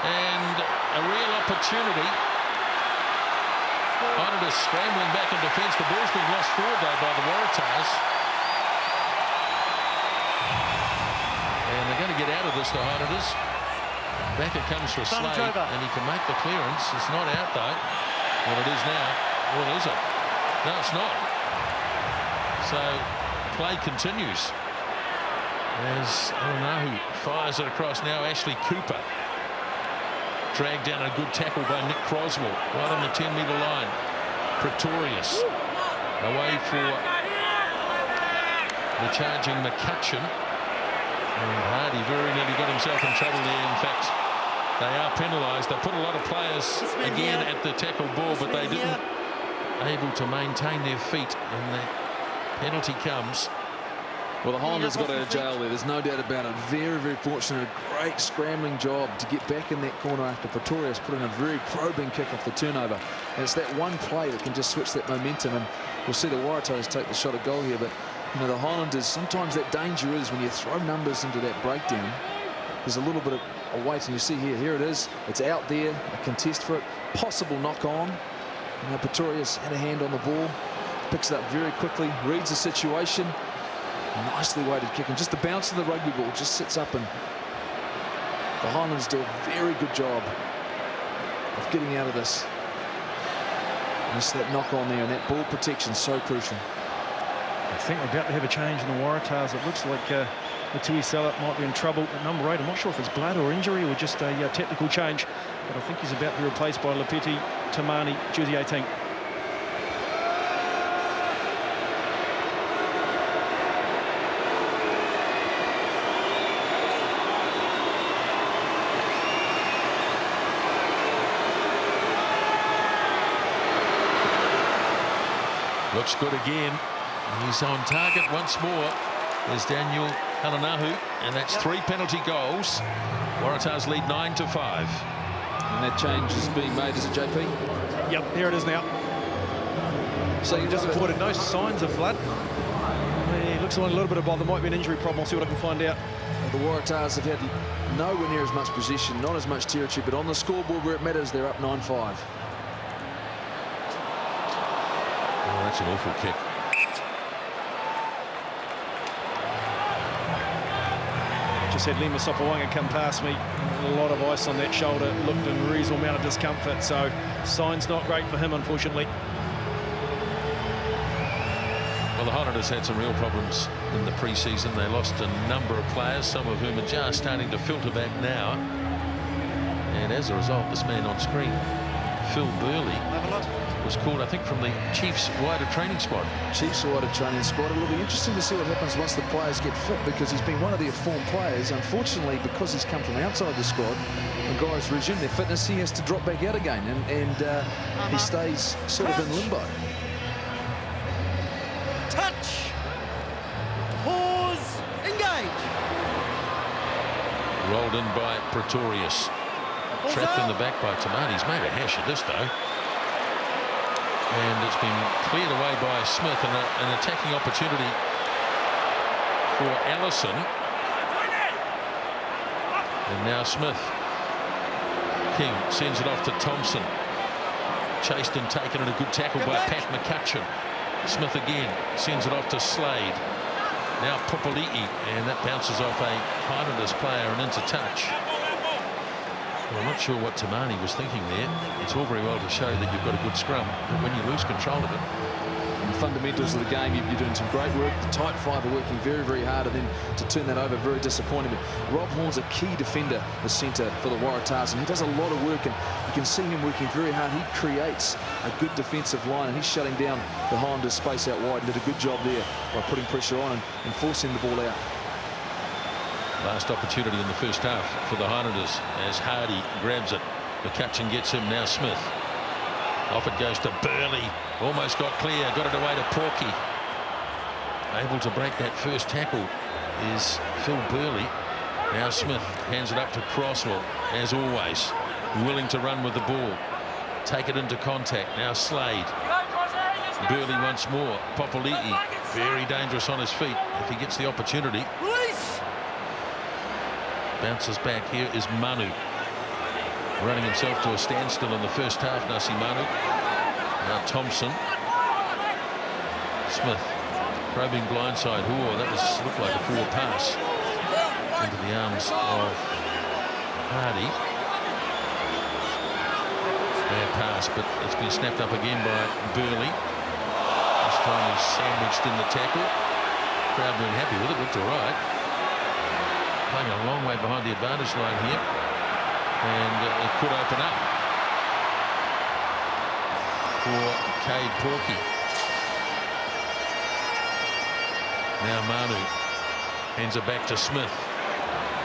and a real opportunity. Highlanders scrambling back in defence. The ball's been lost forward though by the Waratahs. And they're going to get out of this, the Highlanders. Back it comes for Slade, and he can make the clearance. It's not out though. Well, it is now. Well, is it? No, it's not. So play continues. As Nahu fires it across now. Ashley Cooper. Dragged down a good tackle by Nick Croswell right on the 10-metre line. Pretorius away for the charging McCutcheon, and Hardy very nearly got himself in trouble there. In fact, they are penalised. They put a lot of players again at the tackle ball, but they didn't able to maintain their feet, and the penalty comes. Well, the Highlanders got out of jail there. There's no doubt about it. Very, very fortunate. A great scrambling job to get back in that corner after Pretorius put in a very probing kick off the turnover. And it's that one play that can just switch that momentum. And we'll see the Waratahs take the shot at goal here. But, you know, the Highlanders, sometimes that danger is when you throw numbers into that breakdown, there's a little bit of a wait. And you see here it is. It's out there. A contest for it. Possible knock on. You know, Pretorius had a hand on the ball. Picks it up very quickly. Reads the situation. Nicely weighted kick, and just the bounce of the rugby ball just sits up, and the Highlanders do a very good job of getting out of this. And it's that knock on there, and that ball protection so crucial. I think we're about to have a change in the Waratahs. It looks like Matui Salat might be in trouble at number 8. I'm not sure if it's blood or injury or just a technical change, but I think he's about to be replaced by Lapeti Tamani, jersey 18. Looks good again. He's on target once more. There's Daniel Halanahu, and that's 3 penalty goals. Waratahs lead 9-5. And that change is being made, is it, JP? Yep, here it is now. So you just reported no signs of blood. He looks like a little bit of bother. There might be an injury problem. I'll see what I can find out. The Waratahs have had nowhere near as much possession, not as much territory, but on the scoreboard where it matters, they're up 9-5. Oh, that's an awful kick. Just had Lima Sopoaga come past me. A lot of ice on that shoulder. Looked in reasonable amount of discomfort. So signs not great for him, unfortunately. Well, the Highlanders had some real problems in the pre-season. They lost a number of players, some of whom are just starting to filter back now. And as a result, this man on screen, Phil Burley, was called, I think, from the Chiefs wider training squad. Chiefs wider training squad. It'll be interesting to see what happens once the players get fit, because he's been one of their form players. Unfortunately, because he's come from outside the squad, when guys resume their fitness, he has to drop back out again, and he stays sort of in limbo. Touch. Pause. Engage. Rolled in by Pretorius. Trapped in the back by Tamati. He's made a hash of this, though. And it's been cleared away by Smith, and an attacking opportunity for Ellison. And now Smith. King sends it off to Thompson. Chased and taken, and a good tackle by Pat McCutcheon. Smith again sends it off to Slade. Now Popoli'i, and that bounces off a Highlanders player and into touch. Well, I'm not sure what Tamani was thinking there. It's all very well to show that you've got a good scrum, but when you lose control of it. The fundamentals of the game, you're doing some great work. The tight five are working very, very hard, and then to turn that over, very disappointing. But Rob Horne's a key defender, the centre for the Waratahs, and he does a lot of work, and you can see him working very hard. He creates a good defensive line, and he's shutting down the Highlanders' space out wide, and did a good job there by putting pressure on and forcing the ball out. Last opportunity in the first half for the Highlanders as Hardy grabs it. McCutcheon gets him, now Smith. Off it goes to Burley. Almost got clear, got it away to Porky. Able to break that first tackle is Phil Burley. Now Smith hands it up to Crosswell, as always. Willing to run with the ball. Take it into contact. Now Slade. Burley once more. Popoli'i, very dangerous on his feet if he gets the opportunity. Bounces back. Here is Manu, running himself to a standstill in the first half. Nasi Manu. Now Thompson. Smith probing blindside. Oh, that looked like a forward pass into the arms of Hardy. Bad pass, but it's been snapped up again by Burley. This time he's sandwiched in the tackle. Crowd weren't happy with it. Looked all right. Playing a long way behind the advantage line here, and it could open up for Cade Porky. Now Manu hands it back to Smith.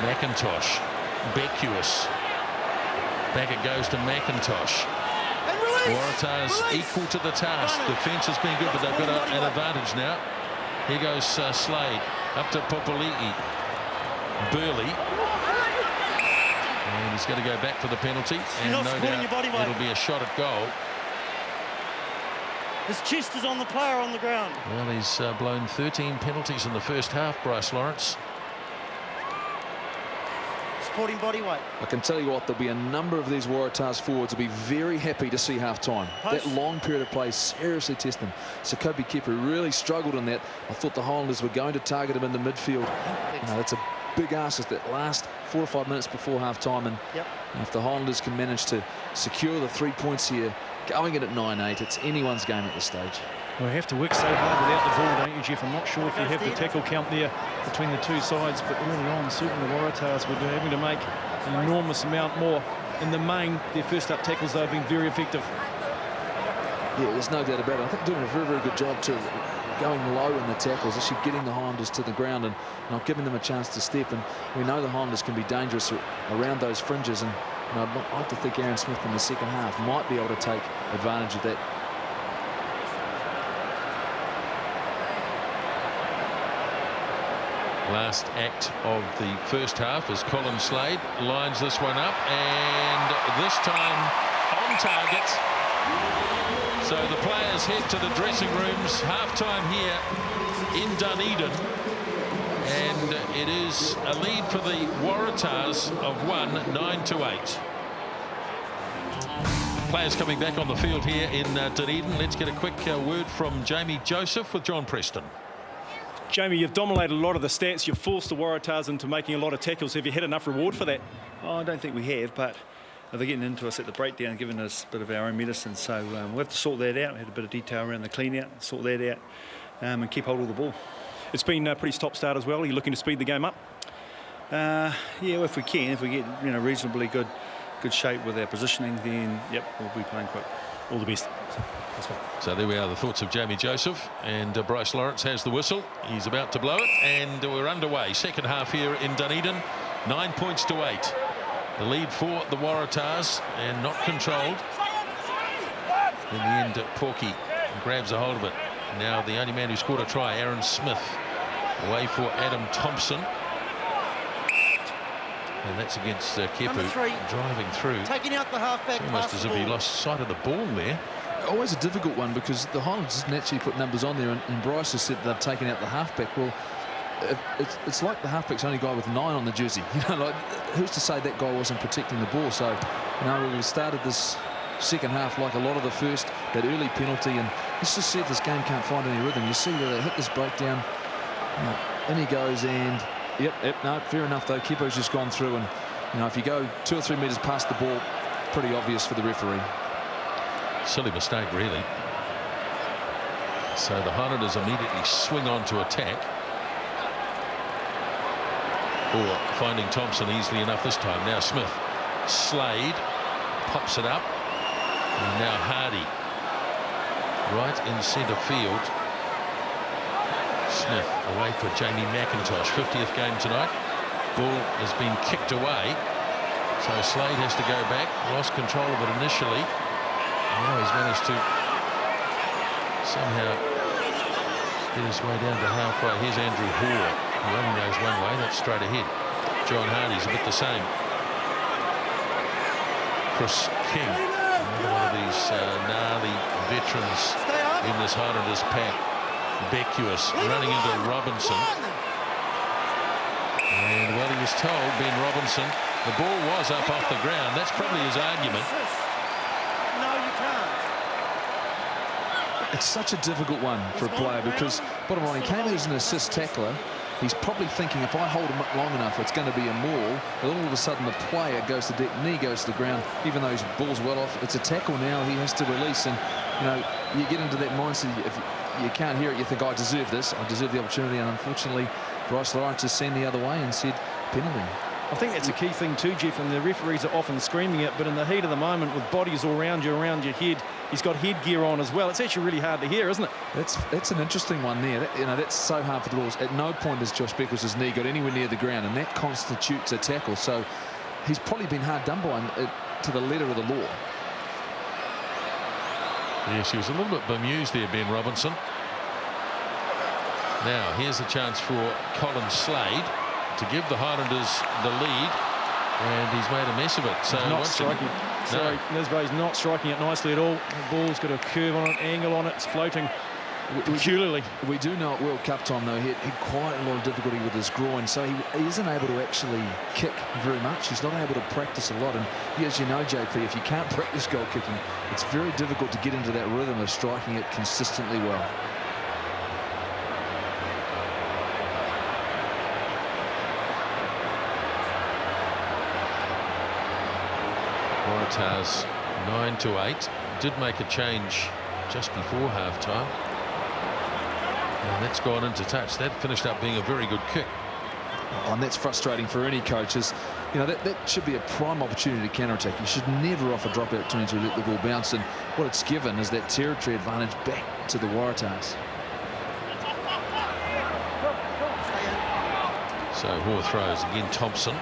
Mackintosh, Beckius. Back it goes to Mackintosh. Waratahs equal to the task. Defence has been good, but they've got an advantage now. Here goes Slade up to Popoli'i. Burley, and he's going to go back for the penalty, and no doubt it'll be a shot at goal. His chest is on the player on the ground. Well, he's blown 13 penalties in the first half, Bryce Lawrence. Supporting body weight. I can tell you what, there'll be a number of these Waratahs forwards will be very happy to see half-time. That long period of play seriously test them. Sekope Kepu really struggled in that. I thought the Highlanders were going to target him in the midfield. That's a big ask at that last 4 or 5 minutes before half-time, and if the Highlanders can manage to secure the 3 points here, going in at 9-8, it's anyone's game at this stage. Well, you have to work so hard without the ball, don't you, Jeff? I'm not sure if you have the tackle count there between the two sides, but early on, certainly the Waratahs were having to make an enormous amount more. In the main, their first-up tackles, though, have been very effective. Yeah, there's no doubt about it. I think doing a very, very good job, too, going low in the tackles, actually getting the Highlanders to the ground and not giving them a chance to step. And we know the Highlanders can be dangerous around those fringes, and I'd like to think Aaron Smith in the second half might be able to take advantage of that. Last act of the first half as Colin Slade lines this one up, and this time on target So the players head to the dressing rooms. Half-time here in Dunedin. And it is a lead for the Waratahs of 1, 9-8. Players coming back on the field here in Dunedin. Let's get a quick word from Jamie Joseph with John Preston. Jamie, you've dominated a lot of the stats. You've forced the Waratahs into making a lot of tackles. Have you had enough reward for that? Oh, I don't think we have, but they're getting into us at the breakdown, giving us a bit of our own medicine. So we'll have to sort that out. We had a bit of detail around the clean-out, sort that out, and keep hold of the ball. It's been a pretty stop-start as well. Are you looking to speed the game up? Yeah, if we can. If we get reasonably good shape with our positioning, then, yep, we'll be playing quick. All the best. So there we are, the thoughts of Jamie Joseph, and Bryce Lawrence has the whistle. He's about to blow it, and we're underway. Second half here in Dunedin, 9 points to 8. The lead for the Waratahs, and not controlled. In the end, Porky grabs a hold of it. Now the only man who scored a try, Aaron Smith, away for Adam Thompson. And that's against Kepu, driving through. Taking out the halfback. Almost as if he lost sight of the ball there. Always a difficult one because the Highlanders naturally put numbers on there, and Bryce has said they've taken out the halfback. Well, it's like the halfback's only guy with 9 on the jersey. Like, who's to say that guy wasn't protecting the ball? So, we started this second half like a lot of the first, that early penalty, and let's just see if this game can't find any rhythm. You see where they hit this breakdown, in he goes, and no, fair enough though. Kepu's just gone through, and if you go 2 or 3 metres past the ball, pretty obvious for the referee. Silly mistake, really. So the Highlanders immediately swing on to attack. Or finding Thompson easily enough this time. Now Smith. Slade pops it up. And now Hardy. Right in centre field. Smith away for Jamie Mackintosh. 50th game tonight. Ball has been kicked away. So Slade has to go back. Lost control of it initially. Now he's managed to somehow get his way down to halfway. Here's Andrew Hoare, who only knows one way, that's straight ahead. John Hardy's a bit the same. Chris King, another one of these gnarly veterans in this Highlanders pack. Beckwith running into Robinson. And well, he was told, Ben Robinson, the ball was up off the ground. That's probably his argument. It's such a difficult one for a player because, bottom line, he came in as an assist tackler. He's probably thinking, if I hold him up long enough, it's going to be a maul. But all of a sudden, the player goes to deck, knee goes to the ground, even though his ball's well off. It's a tackle now. He has to release. And, you get into that mindset. If you can't hear it, you think, I deserve this. I deserve the opportunity. And unfortunately, Bryce Lawrence has seen the other way and said, penalty. I think that's a key thing too, Jeff, and the referees are often screaming it, but in the heat of the moment, with bodies all around your head, he's got headgear on as well. It's actually really hard to hear, isn't it? That's an interesting one there. That's so hard for the rules. At no point has Josh Beckwith's knee got anywhere near the ground, and that constitutes a tackle. So he's probably been hard done by him to the letter of the law. Yes, he was a little bit bemused there, Ben Robinson. Now, here's a chance for Colin Slade to give the Highlanders the lead, and he's made a mess of it. So not striking. Sorry, Nisbet's not striking it nicely at all. The ball's got a curve on it, angle on it. It's floating peculiarly. We do know at World Cup time, though, he had quite a lot of difficulty with his groin, so he isn't able to actually kick very much. He's not able to practice a lot, and as you know, JP, if you can't practice goal kicking, it's very difficult to get into that rhythm of striking it consistently well. Waratahs 9-8. Did make a change just before half-time. And that's gone into touch. That finished up being a very good kick. Oh, and that's frustrating for any coaches. That should be a prime opportunity to counter-attack. You should never offer drop-out between to let the ball bounce. And what it's given is that territory advantage back to the Waratahs. So Hoare throws again. Thompson.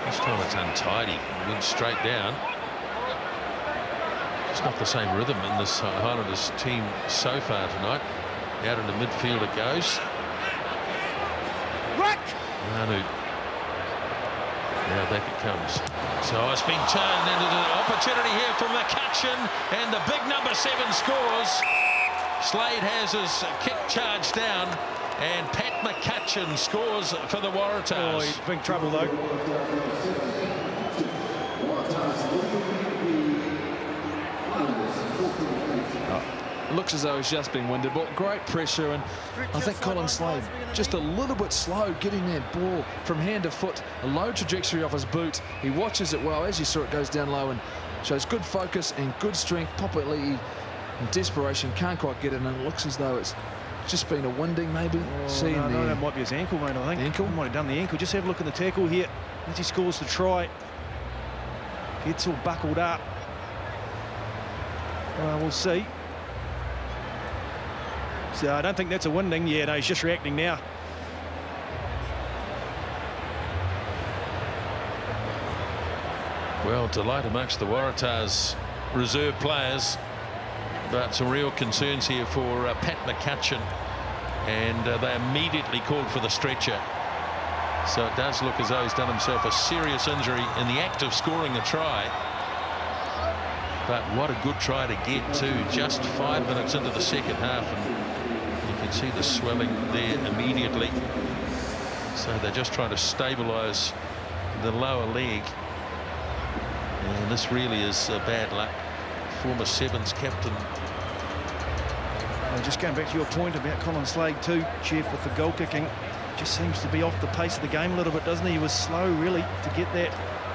This time it's untidy. It went straight down. It's not the same rhythm in this Highlanders team so far tonight. Out into midfield it goes. Manu Now back it comes. So it's been turned into an opportunity here for McCutcheon, and the big number 7 scores. Slade has his kick charge down, and Pat McCutcheon scores for the Waratahs. Oh, he's in big trouble though. Looks as though he's just been winded, but great pressure, and I think Colin Slade just a little bit slow getting that ball from hand to foot, a low trajectory off his boot. He watches it well. As you saw, it goes down low and shows good focus and good strength. Papali'i in desperation can't quite get it, and it looks as though it's just been a winding maybe. No, that might be his ankle, mate, I think. Ankle? He might have done the ankle. Just have a look at the tackle here as he scores the try. Gets all buckled up. We'll see. So I don't think that's a winding. Yeah, no, he's just reacting now. Well, delight amongst the Waratahs reserve players, but some real concerns here for Pat McCutcheon, and they immediately called for the stretcher. So it does look as though he's done himself a serious injury in the act of scoring a try. But what a good try to get to, just 5 minutes into the second half, and you can see the swelling there immediately. So they're just trying to stabilise the lower leg, and this really is bad luck. Former Sevens captain. Just going back to your point about Colin Slade too, Jeff, with the goal kicking, just seems to be off the pace of the game a little bit, doesn't he? He was slow really to get that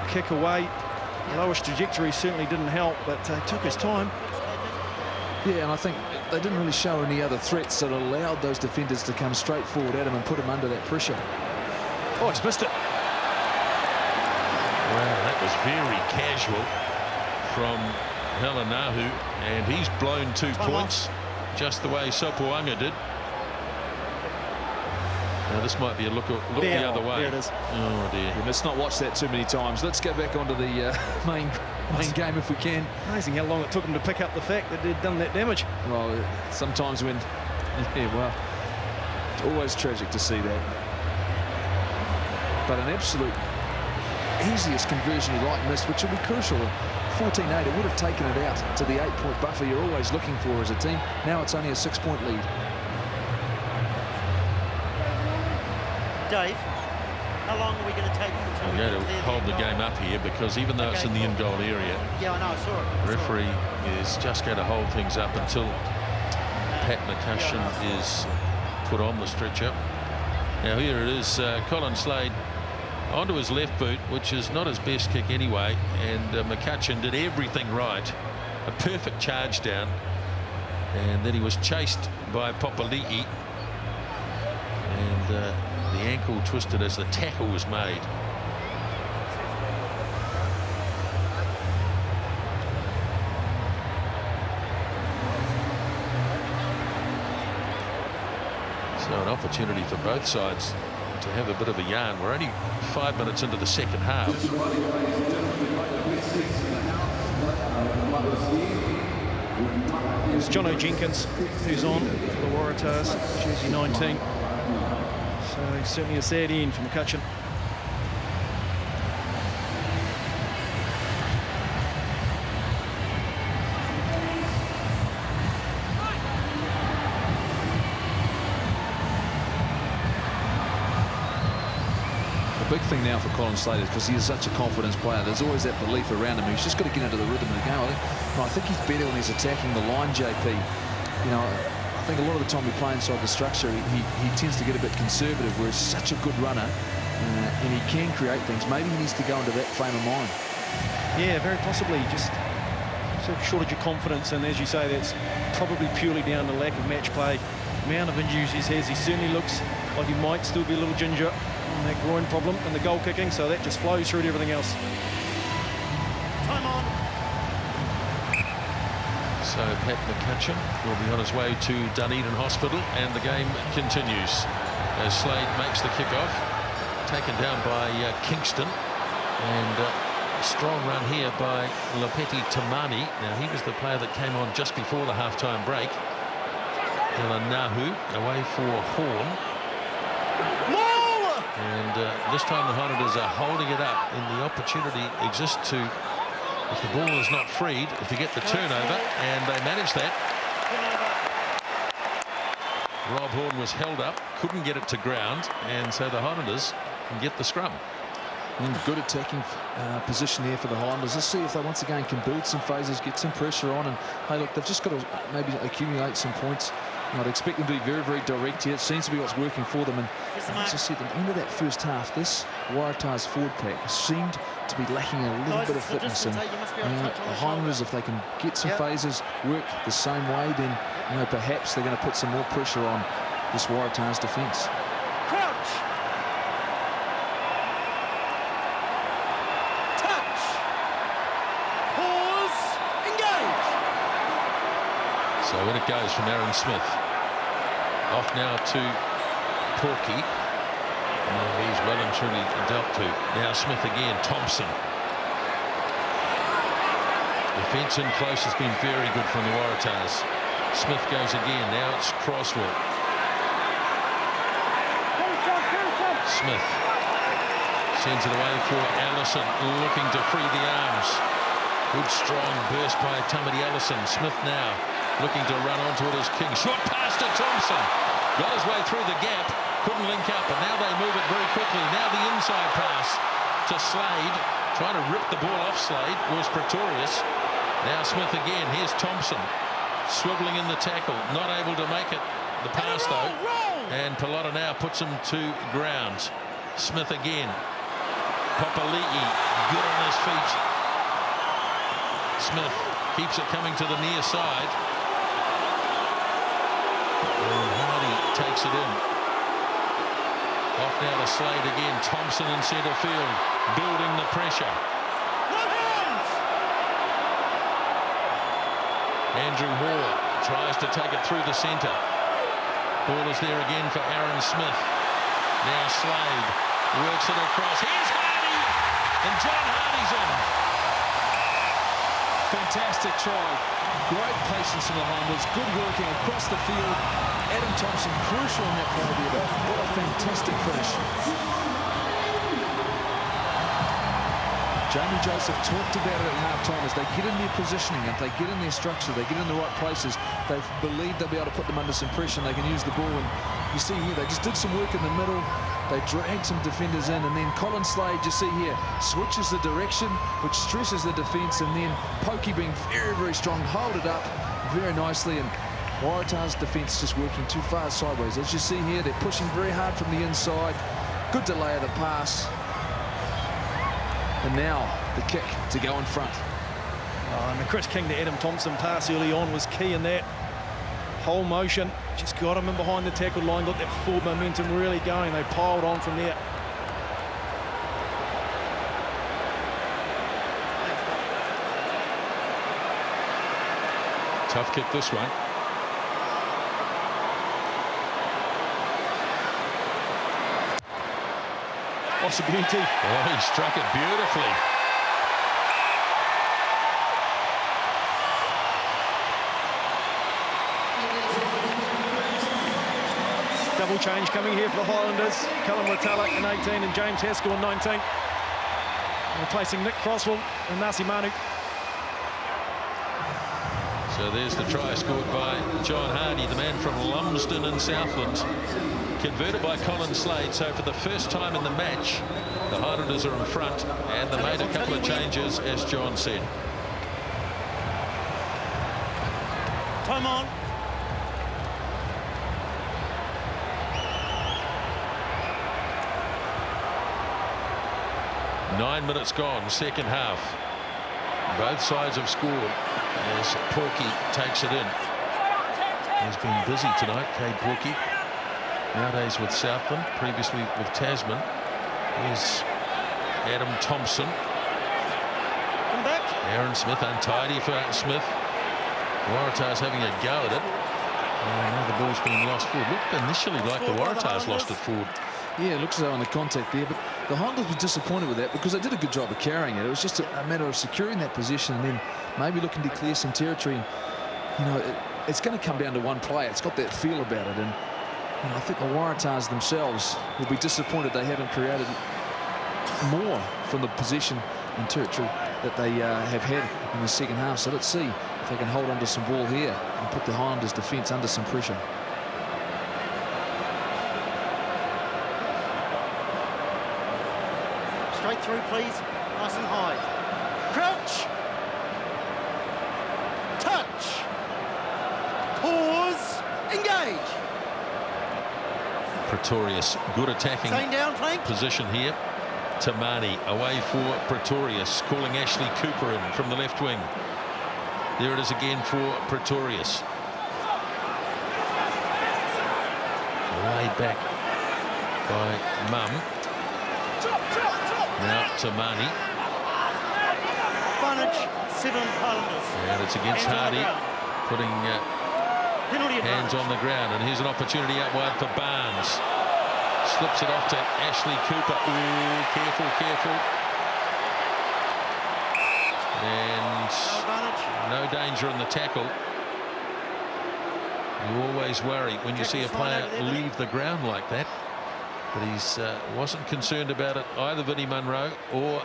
kick away. Lowest trajectory certainly didn't help, but took his time. Yeah, and I think they didn't really show any other threats that allowed those defenders to come straight forward at him and put him under that pressure. Oh, he's missed it. Wow, that was very casual from Helanahu, and he's blown 2 points just the way Sopoaga did. Now this might be a look the other way. There it is. Oh dear. Yeah, let's not watch that too many times. Let's go back onto the main game if we can. Amazing how long it took him to pick up the fact that they'd done that damage. Well, sometimes when, yeah, well, it's always tragic to see that. But an absolute easiest conversion he missed, which will be crucial. 14-8, it would have taken it out to the 8-point buffer you're always looking for as a team. Now it's only a 6-point lead. Dave, how long are we going to take? I'm going to hold the game up here, because even though it's in the in-goal area, yeah, I know, I saw it. the referee is just going to hold things up until Pat McCutcheon is put on the stretcher. Now here it is, Colin Slade onto his left boot, which is not his best kick anyway, and McCutcheon did everything right. A perfect charge down, and then he was chased by Papali'i, and the ankle twisted as the tackle was made. So an opportunity for both sides to have a bit of a yarn. We're only 5 minutes into the second half. It's Jono Jenkins who's on for the Waratahs, jersey 19. So certainly a sad end for McCutcheon. The big thing now for Colin Slade is because he is such a confidence player, there's always that belief around him. He's just got to get into the rhythm of the game. I think he's better when he's attacking the line, JP. You know, I think a lot of the time we play inside the structure, he tends to get a bit conservative, where he's such a good runner and he can create things. Maybe he needs to go into that frame of mind. Yeah, very possibly. Just sort of shortage of confidence, and as you say, that's probably purely down to lack of match play. The amount of injuries he has, he certainly looks like he might still be a little ginger on that groin problem and the goal kicking, so that just flows through to everything else. Time on. So Pat McCutcheon will be on his way to Dunedin Hospital, and the game continues as Slade makes the kick-off, taken down by Kingston, and a strong run here by Lopeti Tamani. Now he was the player that came on just before the half-time break. Helanahu away for Horn. And this time the Highlanders are holding it up, and the opportunity exists to, if the ball is not freed, to get the turnover, and they manage that. Rob Horn was held up, couldn't get it to ground, and so the Highlanders can get the scrum. And good attacking position there for the Highlanders. Let's see if they once again can build some phases, get some pressure on, and hey, look, they've just got to maybe accumulate some points. And I'd expect them to be very, very direct here. It seems to be what's working for them. And as I said, at the end of that first half, this Waratahs forward pack seemed to be lacking a little bit of fitness. And the Highlanders, if they can get some phases, work the same way, then perhaps they're going to put some more pressure on this Waratahs defence. Crouch. Touch. Pause. Engage. So in it goes from Aaron Smith. Off now to Porky. And he's well and truly dealt to. Now Smith again. Thompson. Defence in close has been very good from the Waratahs. Smith goes again. Now it's Crosswell. Smith sends it away for Ellison, looking to free the arms. Good strong burst by Tamati Ellison. Smith now looking to run onto it as King. Short pass to Thompson. Got his way through the gap. Couldn't link up, and now they move it very quickly. Now the inside pass to Slade. Trying to rip the ball off Slade was Pretorius. Now Smith again. Here's Thompson. Swiveling in the tackle. Not able to make it. The pass though. And Pelota now puts him to ground. Smith again. Papali'i good on his feet. Smith keeps it coming to the near side. And Hardy takes it in. Off now to Slade again. Thompson in centre field. Building the pressure. Andrew Moore tries to take it through the centre. Ball is there again for Aaron Smith. Now Slade works it across. Here's Hardy! And John Hardy's in. Fantastic try. Great patience from the Highlanders. Good working across the field. Adam Thompson crucial in that play there. What a fantastic finish. Jamie Joseph talked about it at half-time. As they get in their positioning, if they get in their structure, they get in the right places, they believe they'll be able to put them under some pressure and they can use the ball. And you see here, they just did some work in the middle. They dragged some defenders in, and then Colin Slade, you see here, switches the direction, which stresses the defence, and then Pokey being very, very strong, hold it up very nicely, and Waratahs defence just working too far sideways. As you see here, they're pushing very hard from the inside. Good delay of the pass. And now the kick to go in front. And the Chris King to Adam Thompson pass early on was key in that whole motion. Just got him in behind the tackle line, got that forward momentum really going. They piled on from there. Tough kick this one. Possibility. Oh, he struck it beautifully. Double change coming here for the Highlanders. Callum Retallick in 18 and James Haskell in 19. Replacing Nick Crosswell and Nasi Manu. So there's the try scored by John Hardy, the man from Lumsden in Southland. Converted by Colin Slade. So for the first time in the match, the Highlanders are in front, and they made a couple of changes, as John said. Time on. Nine minutes gone, second half. Both sides have scored as Porky takes it in. He's been busy tonight, Cade Porky. Nowadays with Southland, previously with Tasman. Here's Adam Thompson. Come back. Aaron Smith, untidy for Smith. Waratahs having a go at it. And now the ball's being lost forward. Looked initially like the Waratahs lost it forward. Yeah, it looks as though on the contact there, but the Highlanders were disappointed with that because they did a good job of carrying it. It was just a matter of securing that position and then maybe looking to clear some territory. And, you know, it's going to come down to one player. It's got that feel about it. And And I think the Waratahs themselves will be disappointed they haven't created more from the possession and territory that they have had in the second half. So let's see if they can hold on to some ball here and put the Highlanders defence under some pressure. Straight through, please. Nice and high. Crouch. Touch. Pause. Engage. Pretorius, good attacking Staying down, flank. position here. Tamati away for Pretorius, calling Ashley Cooper in from the left wing. There it is again for Pretorius. Laid back by Mum. Now Tamati. Advantage, 7 Highlanders. And it's against Hardy, putting hands on the ground. And here's an opportunity out wide for Barnes. Slips it off to Ashley Cooper. Ooh, careful, careful. And no danger in the tackle. You always worry when you see a player leave the ground like that. But he's wasn't concerned about it, either Vinnie Munro or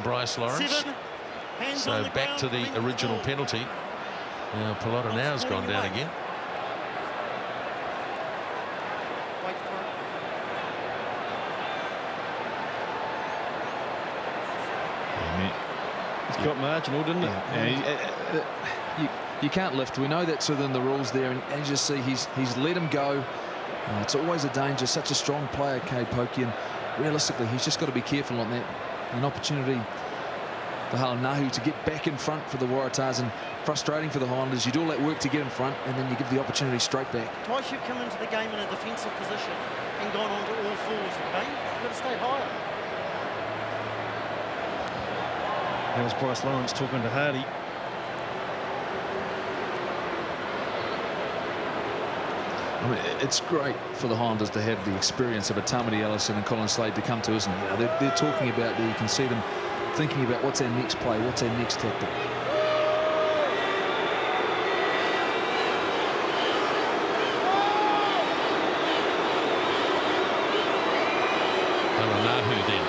Bryce Lawrence. So back to the original penalty. Now Pelota now's gone down again. It's got marginal, didn't it? Yeah. You can't lift. We know that's within the rules there, and as you see, he's let him go. It's always a danger. Such a strong player, Kay Pokey, and realistically, he's just got to be careful on that. An opportunity for Halanahu to get back in front for the Waratahs, and frustrating for the Highlanders. You do all that work to get in front, and then you give the opportunity straight back. Twice you've come into the game in a defensive position and gone on to all fours, okay? You've got to stay higher. That was Bryce Lawrence talking to Hardy. I mean, it's great for the Highlanders to have the experience of a Tamati Ellison and Colin Slade to come to us, and they're talking about there. You can see them thinking about what's our next play, what's our next tactic. Halanahu then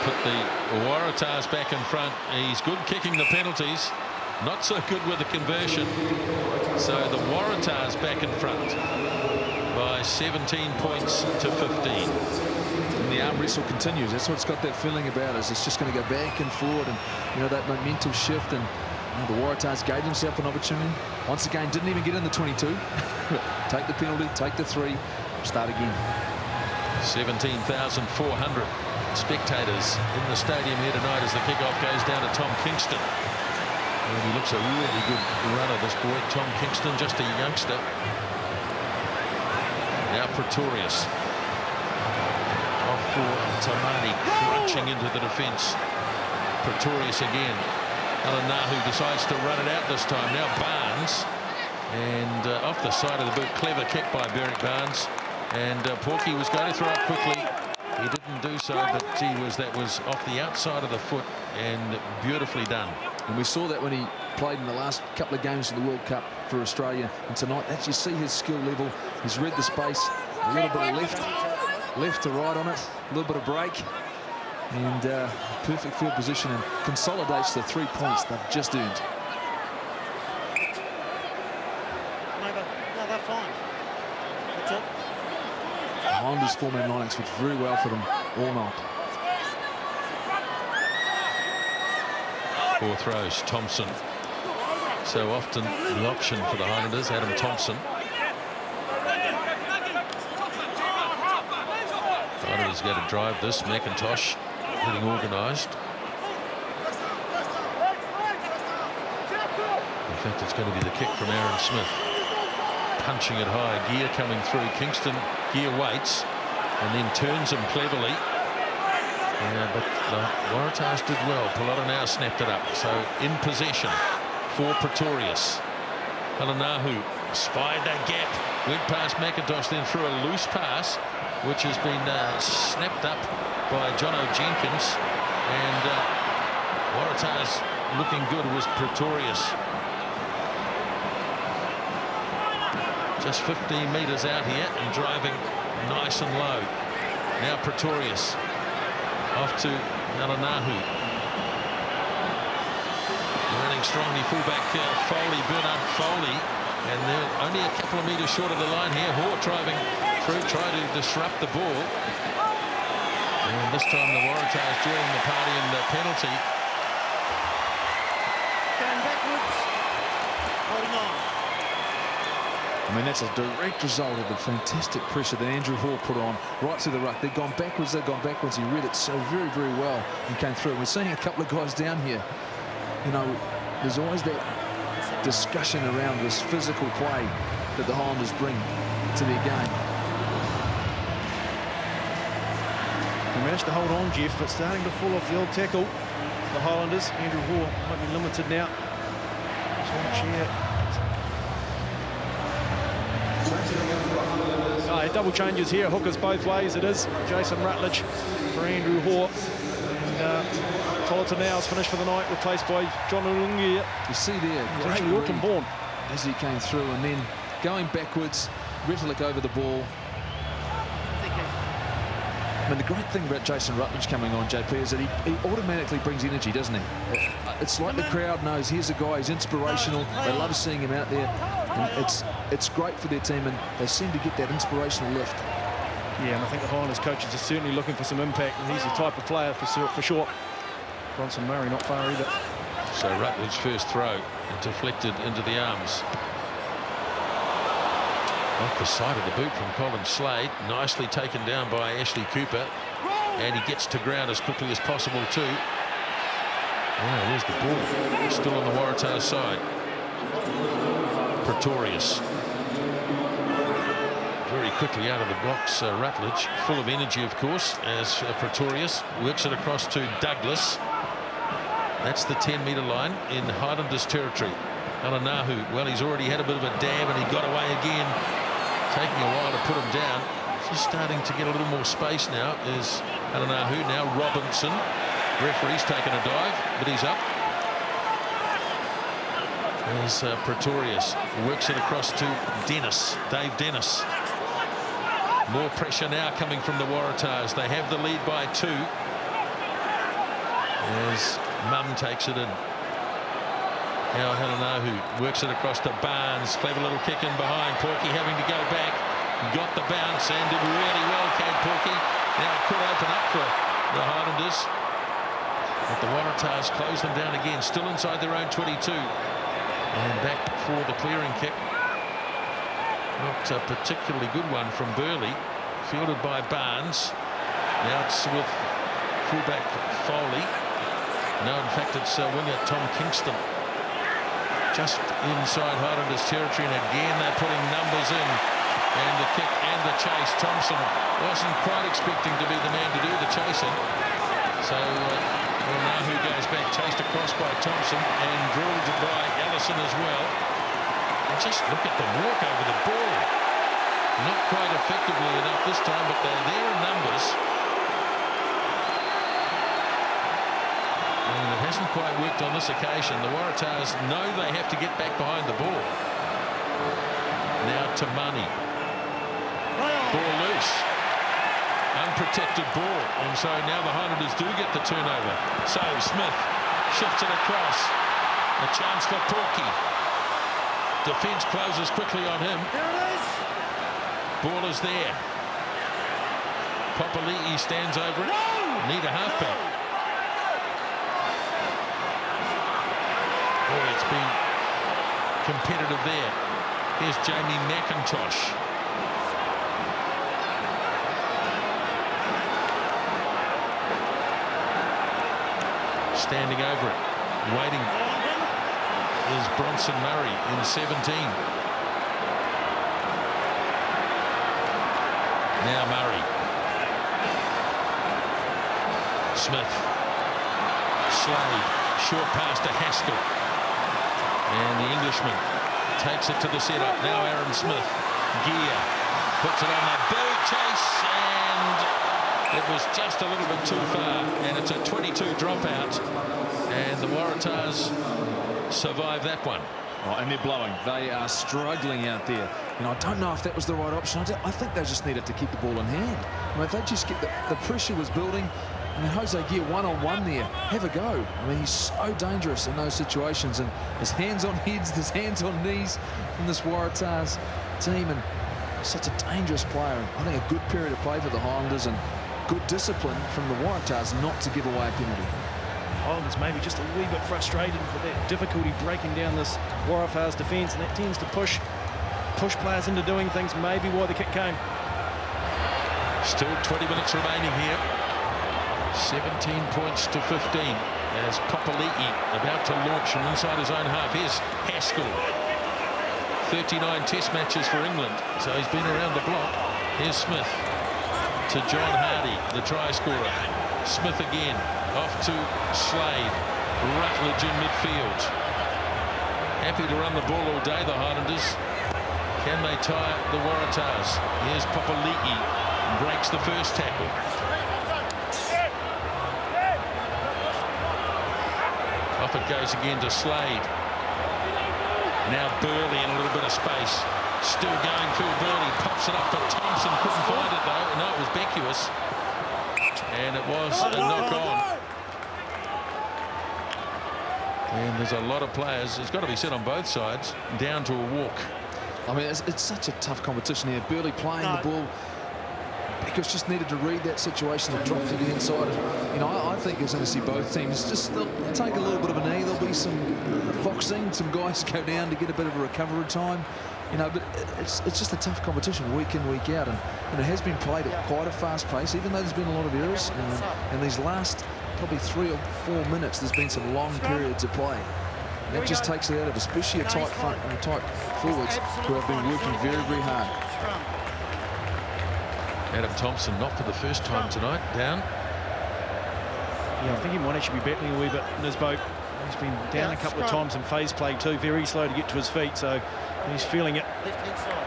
put the Waratahs back in front. He's good kicking the penalties, not so good with the conversion. So the Waratahs back in front by 17 points to 15. And the arm wrestle continues. That's what it's got that feeling about us. It's just going to go back and forward, and that momentum shift. And the Waratahs gave themselves an opportunity. Once again, didn't even get in the 22. Take the penalty, take the 3, start again. 17,400 spectators in the stadium here tonight as the kickoff goes down to Tom Kingston. And he looks a really good runner, this boy, Tom Kingston, just a youngster. Now Pretorius. Off for Tamati, crunching into the defence. Pretorius again. Halanahu decides to run it out this time. Now Barnes. And off the side of the boot, clever kick by Berrick Barnes. And Porky was going to throw it quickly. He didn't do so, but that was off the outside of the foot and beautifully done. And we saw that when he played in the last couple of games of the World Cup for Australia. And tonight, as you see his skill level, he's read the space, a little bit of left to right on it, a little bit of break, and perfect field position, and consolidates the 3 points they've just earned. No, they're fine. That's it. The Highlanders form-man lineups worked very well for them all night. 4 throws, Thompson. So often the option for the Highlanders, Adam Thompson. Highlanders going to drive this. Mackintosh getting organised. In fact, it's going to be the kick from Aaron Smith. Punching it high, Gear coming through. Kingston, Gear waits and then turns him cleverly. Yeah, but the Waratahs did well. Pelota now snapped it up. So in possession for Pretorius. Halanahu spied that gap. Went past Mackintosh, then threw a loose pass, which has been snapped up by Jono Jenkins. And Waratahs looking good was Pretorius. Just 15 metres out here and driving nice and low. Now Pretorius off to Alanahu. Running strongly fullback Foley, Bernard Foley, and they're only a couple of metres short of the line here. Hort driving through, trying to disrupt the ball. And this time the Waratahs joining the party in the penalty. Going backwards. Holding on. I mean, that's a direct result of the fantastic pressure that Andrew Hall put on right through the ruck. They've gone backwards, He read it so very, very well and came through. We're seeing a couple of guys down here. You know, there's always that discussion around this physical play that the Highlanders bring to their game. They managed to hold on, Jeff, but starting to fall off the old tackle. The Highlanders, Andrew Hall might be limited now. Double changes here, hookers both ways. It is Jason Rutledge for Andrew Hall. And Tolata now is finished for the night, replaced by John Ulungi. You see there, He's actually Auckland born. As he came through, and then going backwards, Retallick over the ball. I mean, the great thing about Jason Rutledge coming on, JP, is that he automatically brings energy, doesn't he? It's like the crowd knows here's a guy, he's inspirational. They love seeing him out there. And it's great for their team, and they seem to get that inspirational lift. Yeah, and I think the Highlanders coaches are certainly looking for some impact, and he's the type of player for sure. Bronson Murray not far either. So Rutledge's first throw deflected into the arms. Off the side of the boot from Colin Slade, nicely taken down by Ashley Cooper, and he gets to ground as quickly as possible too. Wow, there's the ball, still on the Waratahs side. Pretorius very quickly out of the blocks. Rutledge, full of energy, of course, as Pretorius works it across to Douglas. That's the 10-metre line in Highlanders territory. Alanahu, well, he's already had a bit of a dab and he got away again. Taking a while to put him down. Just starting to get a little more space now is Alanahu. Now Robinson. Referee's taken a dive, but he's up. There's Pretorius. Works it across to Dennis. Dave Dennis. More pressure now coming from the Waratahs. They have the lead by 2. As Mum takes it in. Now Alanahu works it across to Barnes. Clever little kick in behind. Porky having to go back. Got the bounce and did really well, Cade Porky. Now it could open up for the Highlanders. But the Waratahs close them down again. Still inside their own 22. And back for the clearing kick. Not a particularly good one from Burley. Fielded by Barnes. Now it's with fullback Foley. No, in fact, it's winger Tom Kingston. Just inside Highlanders territory, and again they're putting numbers in. And the kick and the chase. Thompson wasn't quite expecting to be the man to do the chasing. So Alanahu goes back, chased across by Thompson and drilled by Ellison as well. And just look at the walk over the ball. Not quite effectively enough this time, but they're there in numbers. And it hasn't quite worked on this occasion. The Waratahs know they have to get back behind the ball. Now Tamati. Ball loose. Unprotected ball. And so now the Highlanders do get the turnover. So Smith shifts it across. A chance for Porky. Defence closes quickly on him. There it is. Ball is there. Papali'i stands over it. Need a halfback. Boy, it's been competitive there. Here's Jamie Mackintosh. Standing over it. Waiting is Bronson Murray in 17. Now Murray. Smith. Slade. Short pass to Haskell. And the Englishman takes it to the setup. Now Aaron Smith. Gear. Puts it on the boot chase. And it was just a little bit too far. And it's a 22 dropout. And the Waratahs survive that one. Oh, and they're blowing. They are struggling out there. You know, I don't know if that was the right option. I think they just needed to keep the ball in hand. I mean, if they just get the pressure was building. I mean, Hosea one-on-one there. Have a go. I mean, he's so dangerous in those situations. And there's hands on heads, there's hands on knees from this Waratahs team. And such a dangerous player. And I think a good period of play for the Highlanders and good discipline from the Waratahs not to give away a penalty. Highlanders maybe just a wee bit frustrated with that difficulty breaking down this Waratahs defence, and that tends to push players into doing things, maybe why the kick came. Still 20 minutes remaining here. 17 points to 15 as Papali'i about to launch from inside his own half. Here's Haskell. 39 test matches for England, so he's been around the block. Here's Smith to John Hardy, the try scorer. Smith again, off to Slade. Rutledge in midfield. Happy to run the ball all day, the Highlanders. Can they tire the Waratahs? Here's Papali'i, breaks the first tackle. Off it goes again to Slade. Now Burley in a little bit of space. Still going Phil Burley. Pops it up for Thompson. Couldn't find it though. No, it was Beckius. And it was a knock on. And there's a lot of players. It's got to be said on both sides. Down to a walk. I mean, it's such a tough competition here. Burley playing the ball. Beckius just needed to read that situation and drop to the inside. And, you know, I think you're going to see both teams just they'll take a little bit of a knee. There'll be some foxing, some guys go down to get a bit of a recovery time. You know, but it's just a tough competition week in, week out. And it has been played at quite a fast pace, even though there's been a lot of errors. And these last probably 3 or 4 minutes, there's been some long periods of play. And that just takes it out of especially a tight front and a tight forwards who have been working very, very hard. Adam Thompson not for the first time tonight, down. Yeah, I think he might actually be battling a wee bit in his boat. He's been down a couple of times in phase play too, very slow to get to his feet, so he's feeling it. Left-hand side.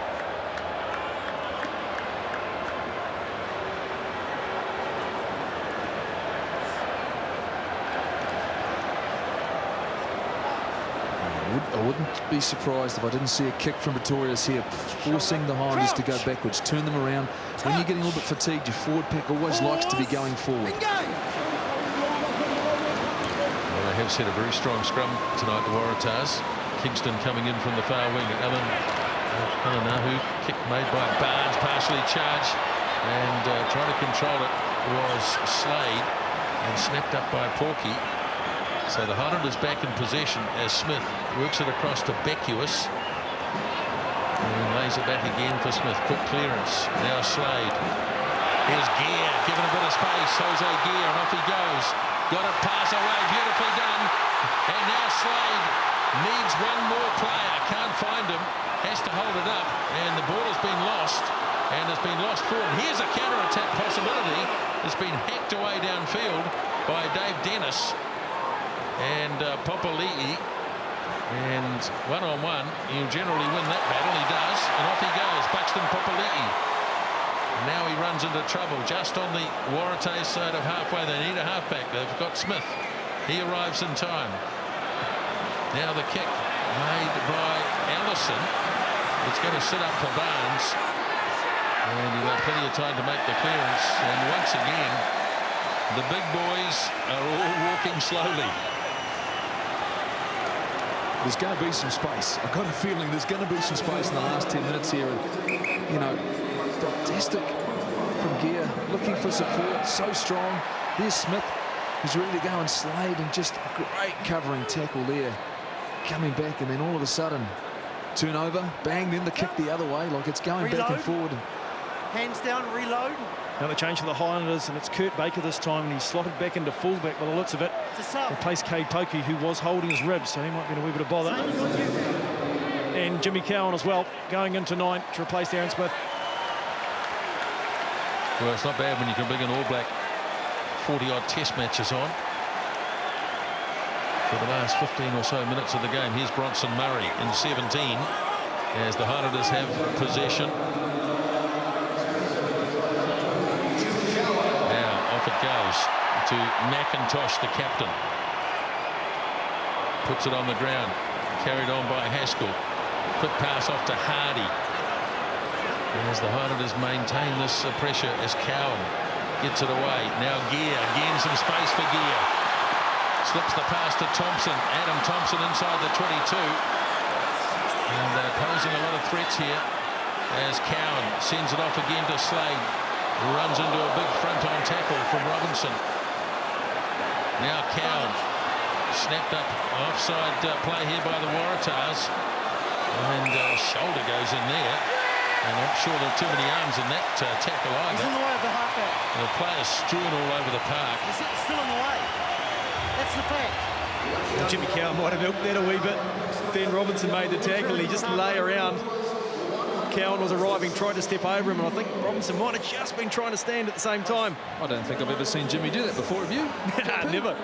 I wouldn't be surprised if I didn't see a kick from Pretorius here, forcing the Highlanders to go backwards, turn them around. When you're getting a little bit fatigued, your forward pack always likes to be going forward. Well, they have set a very strong scrum tonight, the Waratahs. Kingston coming in from the far wing. Alanahu, kick made by Barnes, partially charged, and trying to control it was Slade, and snapped up by Porky. So the Highlanders back in possession as Smith works it across to Beckius and lays it back again for Smith. Quick clearance. Now Slade. Here's Gear, given a bit of space. Hosea Gear, and off he goes. Got it pass away, beautifully done. And now Slade needs one more player. Can't find him. Has to hold it up. And the ball has been lost. And has been lost forward. Here's a counter-attack possibility. It's been hacked away downfield by Dave Dennis. And Papali'i, and one-on-one, he'll generally win that battle. He does, and off he goes, Buxton Papali'i. Now he runs into trouble just on the Waratahs side of halfway. They need a halfback. They've got Smith. He arrives in time. Now the kick made by Ellison. It's going to sit up for Barnes, and he'll have plenty of time to make the clearance. And once again, the big boys are all walking slowly. There's going to be some space. I've got a feeling there's going to be some space in the last 10 minutes here. And, you know, fantastic from Gear, looking for support, so strong. Here's Smith, who's ready to go, and Slade, and just great covering tackle there. Coming back, and then all of a sudden, turnover, bang, then the kick the other way, like it's going back and forward. Hands down, reload. Now the change for the Highlanders, and it's Kurt Baker this time, and he's slotted back into fullback by the looks of it. Replaced Cade Toki, who was holding his ribs, so he might be in a wee bit of bother. And Jimmy Cowan as well, going into 9 to replace Aaron Smith. Well, it's not bad when you can bring an All Black 40-odd test matches on. For the last 15 or so minutes of the game, here's Bronson Murray in 17, as the Highlanders have possession. It goes to Mackintosh, the captain. Puts it on the ground. Carried on by Haskell. Quick pass off to Hardy. As the Highlanders maintain this pressure as Cowan gets it away. Now Gear, again some space for Gear. Slips the pass to Thompson. Adam Thompson inside the 22. And they're posing a lot of threats here as Cowan sends it off again to Slade. Runs into a big front-on tackle from Robinson. Now Cowan. Snapped up offside play here by the Waratahs. And shoulder goes in there. And I'm sure there are too many arms in that tackle either. He's in the way of the halfback. The players strewn all over the park. He's still in the way. That's the fact. Well, Jimmy Cowan might have milked that a wee bit. Ben Robinson made the tackle. He just lay around. Cowan was arriving, tried to step over him, and I think Robinson might have just been trying to stand at the same time. I don't think I've ever seen Jimmy do that before, have you? Never.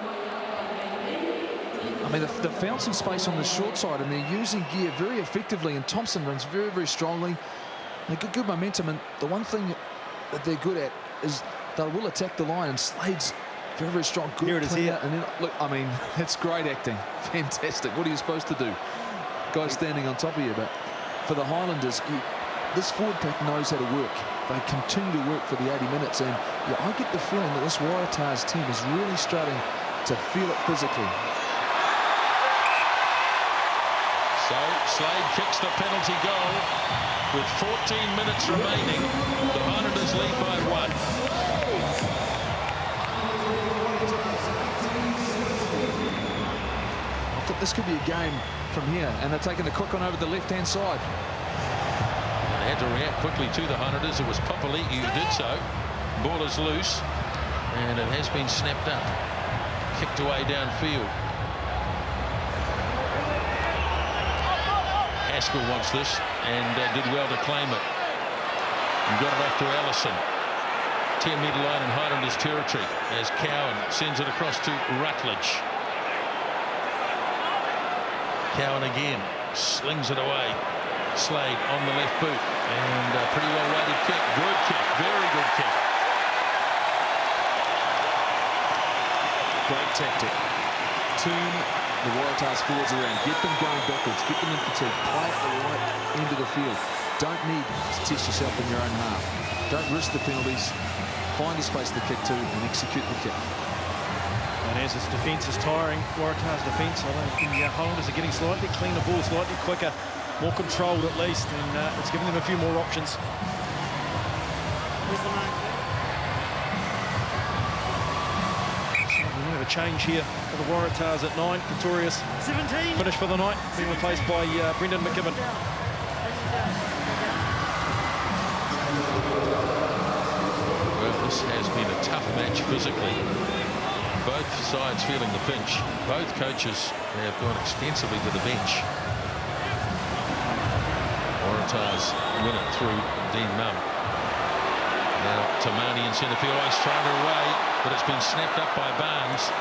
I mean, they've found some space on the short side, and they're using Gear very effectively, and Thompson runs very, very strongly. They get good momentum, and the one thing that they're good at is they will attack the line, and Slade's very, very strong. Good here it is here. And then, look, I mean, it's great acting. Fantastic. What are you supposed to do? Guy standing on top of you, but for the Highlanders, this forward pack knows how to work. They continue to work for the 80 minutes, and yeah, I get the feeling that this Waratahs team is really starting to feel it physically. So Slade kicks the penalty goal with 14 minutes remaining. The Highlanders lead by 1. I think this could be a game from here, and they're taking the quick one over the left-hand side. And they had to react quickly to the Highlanders. It was Papali'i who did so. Ball is loose, and it has been snapped up. Kicked away downfield. Haskell wants this and did well to claim it. And got it off to Ellison. 10-metre line in Highlanders territory as Cowan sends it across to Rutledge. Cowan again slings it away. Slade on the left boot, and a pretty well weighted kick. Good kick, very good kick. Great tactic. Turn the Waratahs forwards around, get them going backwards, get them in fatigue, play at the right end of the field. Don't need to test yourself in your own half. Don't risk the penalties. Find a space to kick to and execute the kick. And as his defence is tiring, Waratahs' defence, I think the Highlanders are getting slightly cleaner ball, slightly quicker, more controlled at least, and it's giving them a few more options. Where's the mark? We have a change here for the Waratahs at 9. Pretorius 17. finished for the night, being replaced by Brendan McKibben. Well, this has been a tough match physically. Both sides feeling the pinch. Both coaches have gone extensively to the bench. Waratahs win it through Dean Mumm. Now Tamati in centre field. He's thrown it away, but it's been snapped up by Barnes.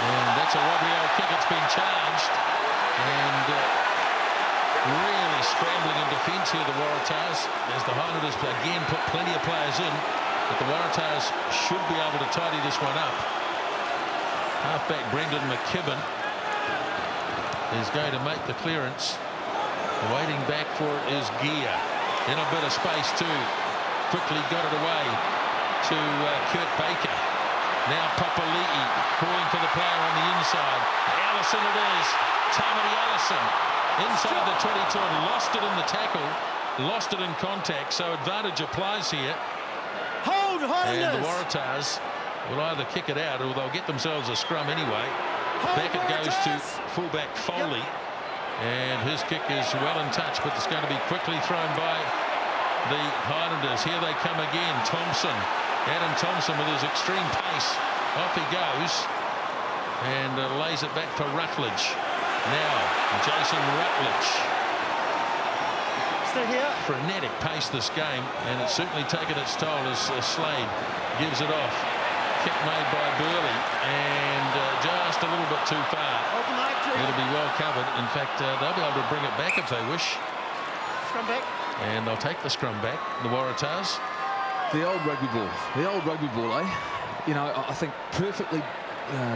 And that's a Robbie kick. It's been charged. And really scrambling in defence here, the Waratahs, as the Highlanders again put plenty of players in. But the Waratahs should be able to tidy this one up. Halfback Brendan McKibben is going to make the clearance. Waiting back for it is Gear. In a bit of space too. Quickly got it away to Kurt Baker. Now Papali'i calling for the player on the inside. Ellison it is. Tamati Ellison inside the 22 and lost it in the tackle. Lost it in contact. So advantage applies here. Hold Highlanders. And the Waratahs will either kick it out or they'll get themselves a scrum anyway. Back it goes to fullback Foley. Yep. And his kick is well in touch, but it's going to be quickly thrown by the Highlanders. Here they come again. Thompson. Adam Thompson with his extreme pace. Off he goes. And lays it back for Rutledge. Now, Jason Rutledge. Stay here. Frenetic pace this game, and it's certainly taken its toll as Slade gives it off. Kick made by Burley, and just a little bit too far. It'll be well covered. In fact, they'll be able to bring it back if they wish. Scrum back. And they'll take the scrum back, the Waratahs. The old rugby ball. The old rugby ball, eh? You know, I think perfectly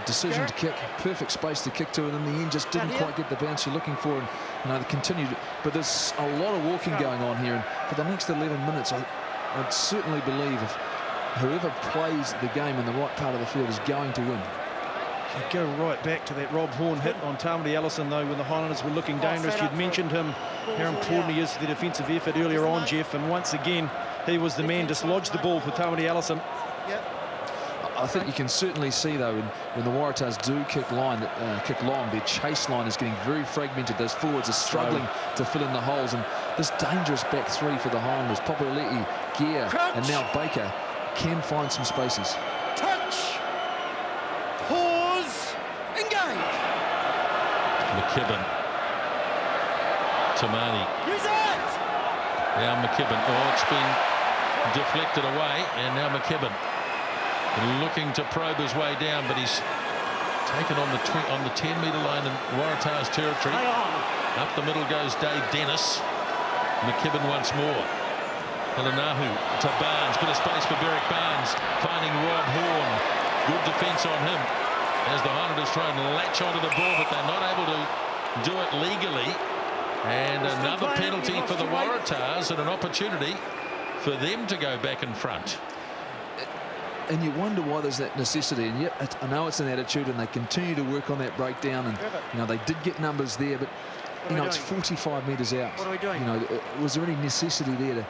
decision to kick, perfect space to kick to, and in the end just didn't quite get the bounce you're looking for. And they continued, but there's a lot of walking going on here, and for the next 11 minutes I'd certainly believe if whoever plays the game in the right part of the field is going to win. You go right back to that Rob Horn hit on Tamati Ellison, though, when the Highlanders were looking dangerous. You'd mentioned him, how important he is to the defensive effort earlier on, Jeff, and once again he was the man dislodged the ball for Tamati Ellison. I think you can certainly see, though, when the Waratahs do kick long, their chase line is getting very fragmented. Those forwards are struggling to fill in the holes, and this dangerous back three for the Highlanders, Popoleti, Gear, and now Baker, can find some spaces. Touch. Pause. Engage. McKibben. Tamati. Use it. Now McKibben. Oh, it's been deflected away, and now McKibben looking to probe his way down, but he's taken on the 10-metre line in Waratahs territory. Up the middle goes Dave Dennis. McKibben once more. Halanahu to Barnes, bit of space for Berrick Barnes, finding Rob Horn. Good defence on him as the Highlanders try and latch onto the ball, but they're not able to do it legally. And another penalty for the Waratahs, and an opportunity for them to go back in front. And you wonder why there's that necessity, and yet I know it's an attitude, and they continue to work on that breakdown, and they did get numbers there, but it's 45 metres out. What are we doing? Was there any necessity there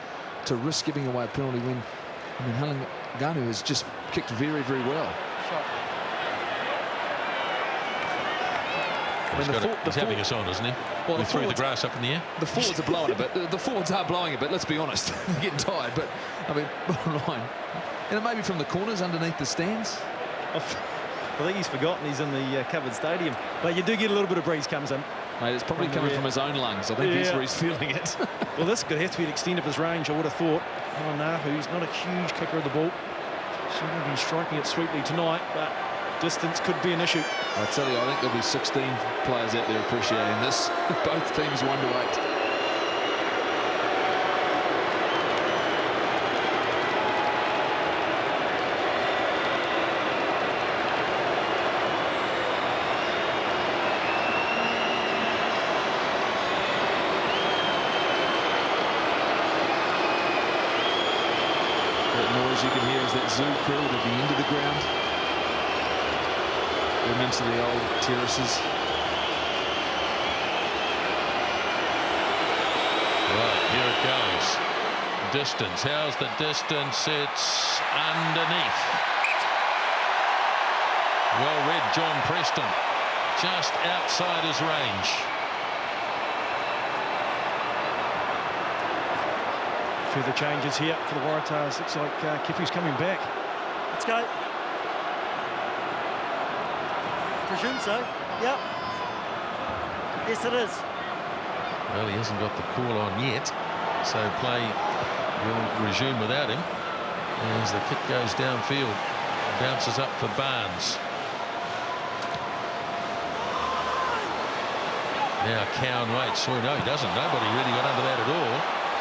to risk giving away a penalty when Halanganu has just kicked very, very well? He's having us on, isn't he? Well, we threw the grass up in the air. The forwards are blowing a bit. The forwards are blowing a bit, let's be honest. They're getting tired, but I mean, bottom line. And it may be from the corners underneath the stands. I think he's forgotten he's in the covered stadium. But you do get a little bit of breeze comes in. Mate, it's probably coming from his own lungs. I think that's where he's feeling it. Well, this could have to be an extent of his range, I would have thought. Who's not a huge kicker of the ball. Should have been striking it sweetly tonight, but distance could be an issue. I tell you, I think there'll be 16 players out there appreciating this. Both teams 1-8. You can hear is that zoo crew at the end of the ground. We're into the old terraces. Right, here it goes. Distance. How's the distance? It's underneath. Well read, John Preston. Just outside his range. Further changes here for the Waratahs. Looks like Kepu's coming back. Let's go. Presume so. Yep. Yes, it is. Well, he hasn't got the call on yet, so play will resume without him as the kick goes downfield. Bounces up for Barnes. Now Cowan waits. Oh no, he doesn't. Nobody really got under that at all.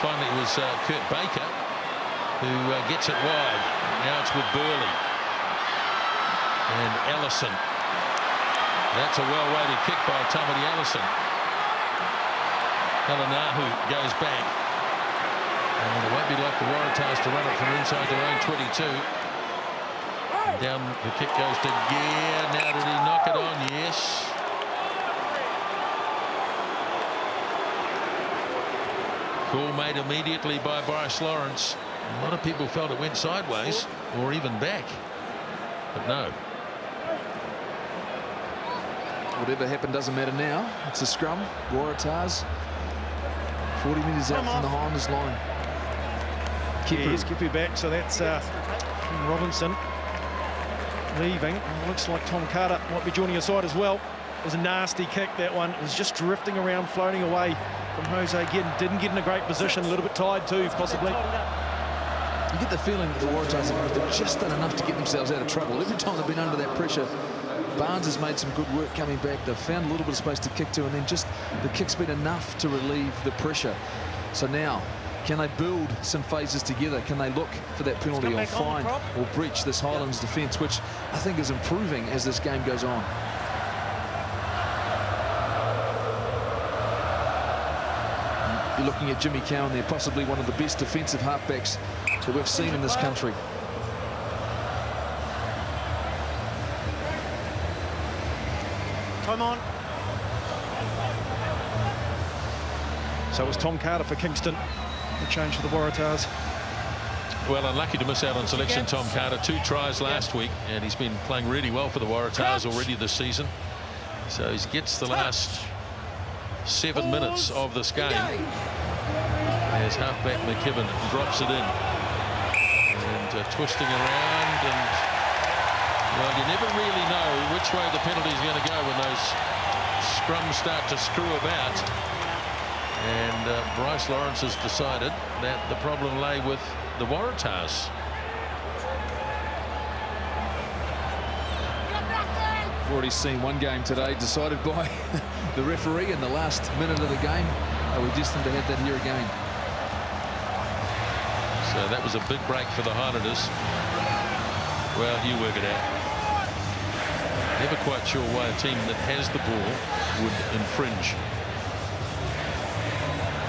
Finally, it was Kurt Baker who gets it wide. Now it's with Burley. And Ellison. That's a well-weighted kick by Tamati Ellison. Halanahu goes back. And it won't be like the Waratahs to run it from inside their own 22. And down the kick goes to Gear. Now did he knock it on? Yes. Call made immediately by Bryce Lawrence. A lot of people felt it went sideways or even back, but no. Whatever happened doesn't matter now. It's a scrum. Waratahs 40 metres out from the Highlanders line. Here's Kepu back, so that's Robinson leaving. It looks like Tom Carter might be joining his side as well. It was a nasty kick, that one. It was just drifting around, floating away from Hosea. Didn't get in a great position, a little bit tired too, possibly. You get the feeling that the Waratahs have just done enough to get themselves out of trouble. Every time they've been under that pressure, Barnes has made some good work coming back. They've found a little bit of space to kick to, and then just the kick's been enough to relieve the pressure. So now Can they build some phases together? Can they look for that penalty or find or breach this Highlanders defence, which I think is improving as this game goes on? You're looking at Jimmy Cowan there, possibly one of the best defensive halfbacks that we've seen in this country. Time on. So it was Tom Carter for Kingston. The change for the Waratahs. Well, unlucky to miss out on selection, Tom Carter. 2 tries last week, and he's been playing really well for the Waratahs already this season. So he gets the last 7 minutes of this game. As halfback McKibben drops it in. And twisting around, and well, you never really know which way the penalty is going to go when those scrums start to screw about. And Bryce Lawrence has decided that the problem lay with the Waratahs. We've already seen one game today decided by the referee in the last minute of the game. Are we destined to have that here again? So that was a big break for the Highlanders. Well, you work it out. Never quite sure why a team that has the ball would infringe.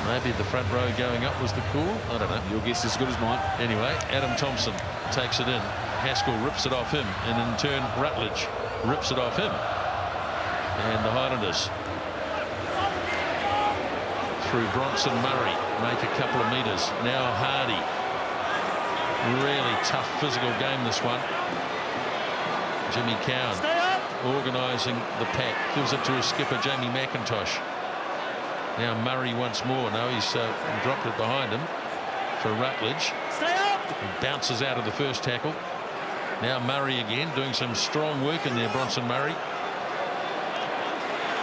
Maybe the front row going up was the call. I don't know. Your guess is as good as mine. Anyway, Adam Thompson takes it in. Haskell rips it off him, and in turn Rutledge rips it off him. And the Highlanders through Bronson Murray make a couple of metres. Now Hardy. Really tough physical game, this one. Jimmy Cowan organising the pack. Gives it to his skipper, Jamie Mackintosh. Now Murray once more. No, he's dropped it behind him for Rutledge. He bounces out of the first tackle. Now Murray again, doing some strong work in there, Bronson Murray.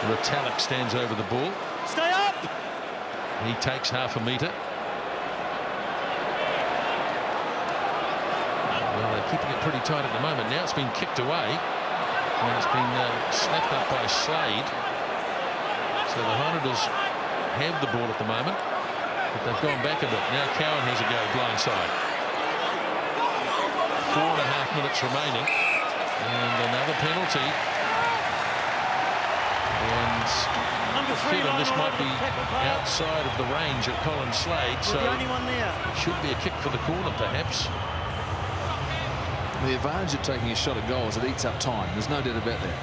Retallick stands over the ball. Stay up! He takes half a metre. Well, they're keeping it pretty tight at the moment. Now it's been kicked away. And it's been snapped up by Slade. So the Highlanders have the ball at the moment, but they've gone back a bit. Now Cowan has a go blindside. 4.5 minutes remaining, and another penalty. And feeling this might be outside of the range of Colin Slade, so should be a kick for the corner perhaps. The advantage of taking a shot at goal is it eats up time. There's no doubt about that.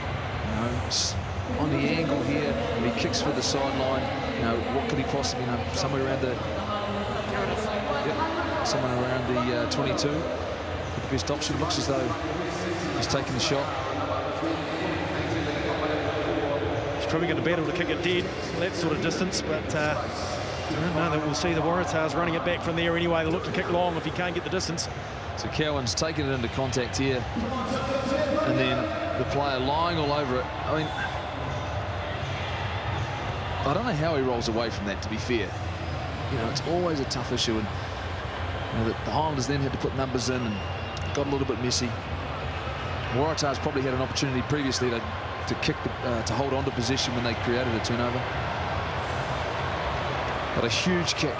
You know, on the angle here, and he kicks for the sideline. You know, what could he possibly, you know, somewhere around the, somewhere around the 22. The best option. Looks as though he's taking the shot. He's probably going to battle to kick it dead that sort of distance, but I don't know that we'll see the Waratahs running it back from there anyway. They'll look to kick long if he can't get the distance. So Cowan's taking it into contact here, and then the player lying all over it. I mean, I don't know how he rolls away from that, to be fair. You know, it's always a tough issue, and you know, the Highlanders then had to put numbers in and got a little bit messy. Waratahs probably had an opportunity previously to kick to hold on to possession when they created a turnover. But a huge kick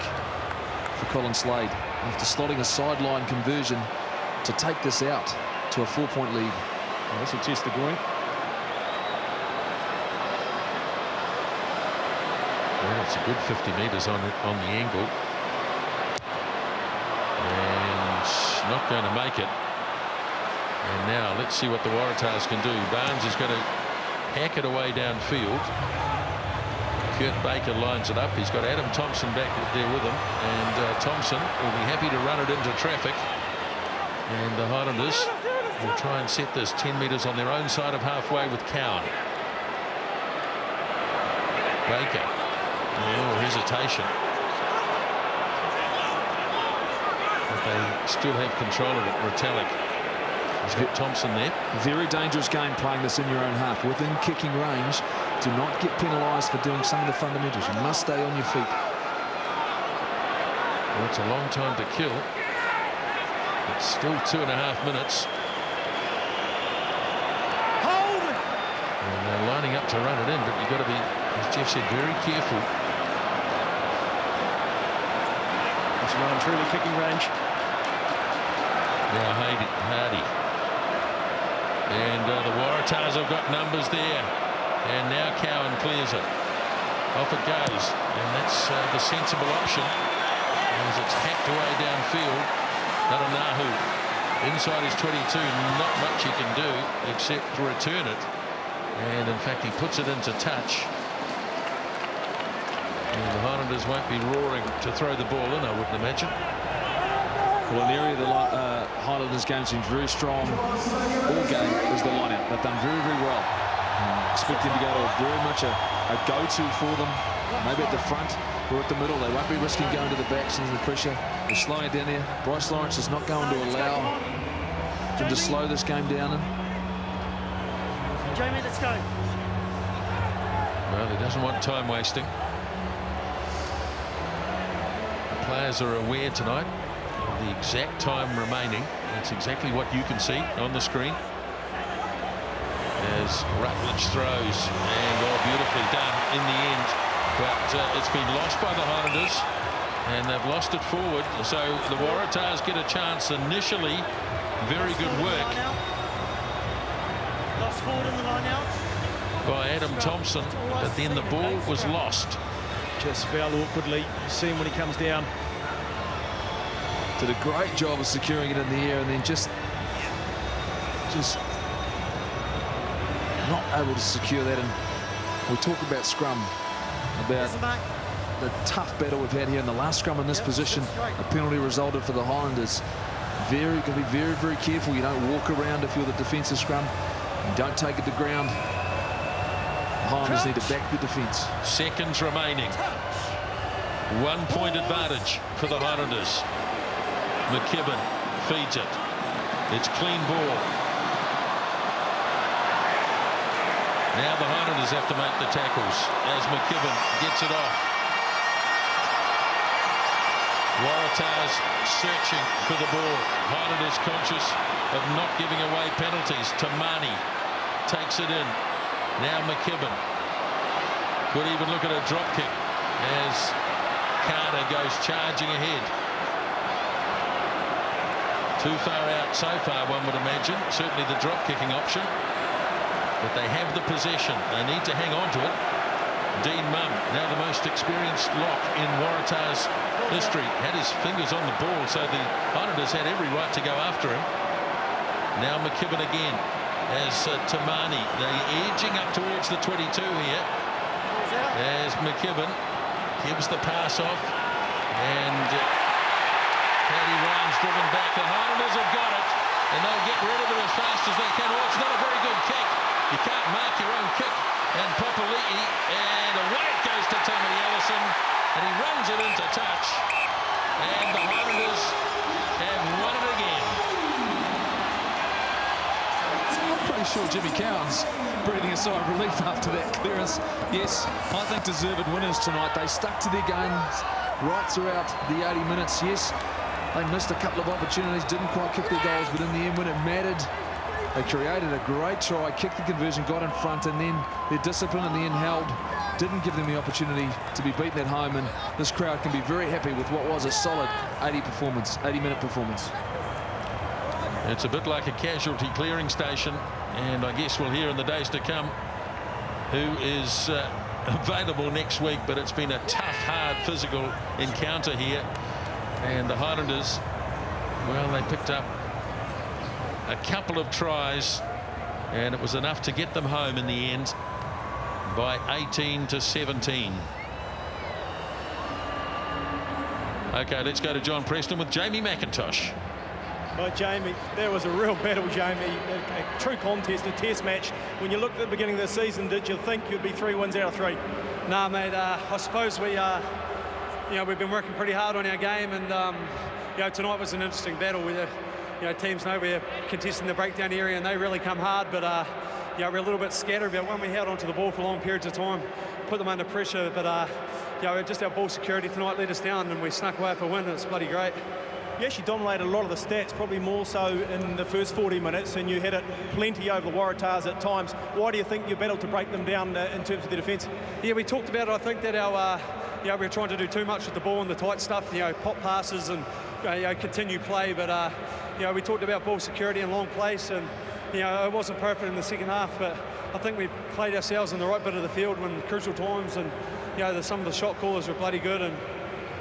for Colin Slade after slotting a sideline conversion to take this out to a 4-point lead. Well, this will test the groin. Well, it's a good 50 metres on the angle, and not going to make it. And now let's see what the Waratahs can do. Barnes is going to hack it away downfield. Kurt Baker lines it up. He's got Adam Thompson back there with him, and Thompson will be happy to run it into traffic. And the Highlanders will try and set this 10 metres on their own side of halfway with Cowan. Baker. Oh, hesitation. But they still have control of it. Retallick. He's got Thompson there. Very dangerous game playing this in your own half. Within kicking range, do not get penalised for doing some of the fundamentals. You must stay on your feet. Well, it's a long time to kill. It's still 2.5 minutes. Hold! And they're lining up to run it in, but you've got to be, as Jeff said, very careful. Well, truly kicking range. Now Hardy. And the Waratahs have got numbers there. And now Cowan clears it. Off it goes. And that's the sensible option as it's hacked away downfield. Naranahu inside his 22. Not much he can do except to return it. And in fact, he puts it into touch. And the Highlanders won't be roaring to throw the ball in, I wouldn't imagine. Well, an area the Highlanders game seems very strong all game is the line out. They've done very, very well. Expect them to go to very much a go-to for them. Maybe at the front or at the middle. They won't be risking going to the backs under the pressure. They're slowing it down there. Bryce Lawrence is not going to allow them to slow this game down. Jamie, let's go. Well, he doesn't want time wasting. The players are aware tonight of the exact time remaining. That's exactly what you can see on the screen. As Rutledge throws, and beautifully done in the end. But it's been lost by the Highlanders, and they've lost it forward. So the Waratahs get a chance initially. Very good work. Lost forward in the line out. By Adam Thompson, but then the ball was lost. Just foul awkwardly. You see him when he comes down. Did a great job of securing it in the air, and then just not able to secure that. And we talk about scrum, about the tough battle we've had here in the last scrum in this position. A penalty resulted for the Highlanders. Going to be very, very careful. You don't walk around if you're the defensive scrum. You don't take it to ground. The Highlanders need to back the defence. Seconds remaining. 1 point advantage for the Highlanders. McKibben feeds it. It's clean ball. Now the Highlanders have to make the tackles as McKibben gets it off. Waratahs searching for the ball. Highlanders conscious of not giving away penalties. Tamani takes it in. Now McKibben could even look at a drop kick as Carter goes charging ahead. Too far out so far, one would imagine. Certainly the drop kicking option. But they have the possession. They need to hang on to it. Dean Mumm, now the most experienced lock in Waratahs history, had his fingers on the ball, so the Highlanders had every right to go after him. Now McKibben again as Tamani. They're edging up towards the 22 here. As McKibben gives the pass off, and Paddy Ryan's driven back. The Highlanders have got it, and they'll get rid of it as fast as they can. Oh, it's not a very good kick. You can't mark your own kick. And Papali'i, and away it goes to Tamati Ellison, and he runs it into touch. And the Highlanders have won it again. I'm pretty sure Jimmy Cowan's breathing a sigh of relief after that clearance. Yes, I think deserved winners tonight. They stuck to their games right throughout the 80 minutes. Yes, they missed a couple of opportunities, didn't quite kick their goals, but in the end, when it mattered, they created a great try, kicked the conversion, got in front, and then their discipline in the end held. Didn't give them the opportunity to be beaten at home, and this crowd can be very happy with what was a solid 80-minute performance. It's a bit like a casualty clearing station, and I guess we'll hear in the days to come who is available next week, but it's been a tough, hard physical encounter here. And the Highlanders, well, they picked up a couple of tries, and it was enough to get them home in the end by 18-17. Okay, let's go to John Preston with Jamie Mackintosh. Well, Jamie, that was a real battle, Jamie. A true contest, a test match. When you looked at the beginning of the season, did you think you'd be 3 wins out of 3? Nah, mate. I suppose we've been working pretty hard on our game, and tonight was an interesting battle. Teams know we're contesting the breakdown area, and they really come hard, but we're a little bit scattered. But when we held onto the ball for long periods of time, put them under pressure, but just our ball security tonight let us down, and we snuck away for a win. It's bloody great. You actually dominated a lot of the stats, probably more so in the first 40 minutes, and you had it plenty over the Waratahs at times. Why do you think you battled to break them down in terms of their defence? Yeah, we talked about it. I think that our we were trying to do too much with the ball and the tight stuff, pop passes and continue play. But we talked about ball security and long place, and it wasn't perfect in the second half. But I think we played ourselves in the right bit of the field when crucial times, and some of the shot callers were bloody good. And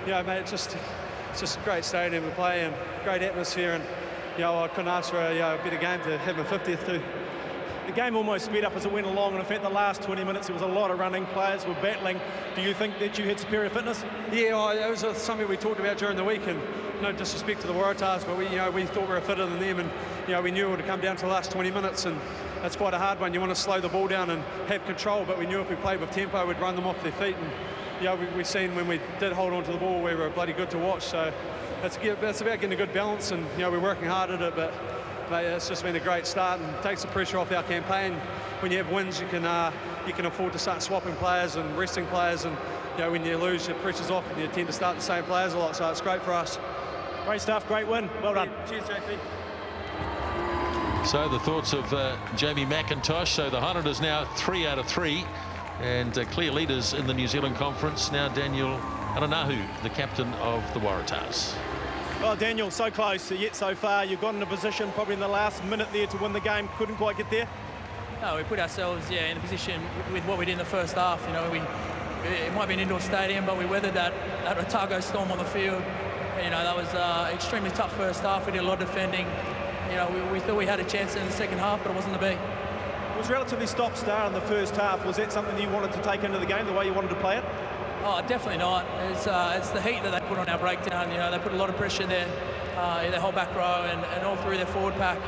mate, it's just a great stadium to play and great atmosphere. And I couldn't ask for a better game to have my 50th too. The game almost sped up as it went along, and in fact the last 20 minutes there was a lot of running, players were battling. Do you think that you had superior fitness? Yeah, it was something we talked about during the week, and no disrespect to the Waratahs, but we thought we were fitter than them, and we knew it would come down to the last 20 minutes, and that's quite a hard one. You want to slow the ball down and have control, but we knew if we played with tempo we'd run them off their feet, and we've seen when we did hold on to the ball we were bloody good to watch. So it's about getting a good balance, and we're working hard at it, but mate, it's just been a great start and takes the pressure off our campaign. When you have wins, you can afford to start swapping players and resting players, and when you lose, your pressure's off and you tend to start the same players a lot. So it's great for us. Great stuff, great win. Well done. Cheers, JP. So the thoughts of Jamie Mackintosh. So the Highlanders now 3 out of 3 and clear leaders in the New Zealand Conference. Now Daniel Aranahu, the captain of the Waratahs. Well, Daniel, so close yet so far. You got in a position probably in the last minute there to win the game. Couldn't quite get there. No, we put ourselves in a position with what we did in the first half. It might be an indoor stadium, but we weathered that Otago storm on the field. That was extremely tough first half. We did a lot of defending. We thought we had a chance in the second half, but it wasn't to be. It was relatively stop-start in the first half. Was that something you wanted to take into the game, the way you wanted to play it? Oh, definitely not. It's the heat that they put on our breakdown. They put a lot of pressure there in their whole back row and all through their forward pack.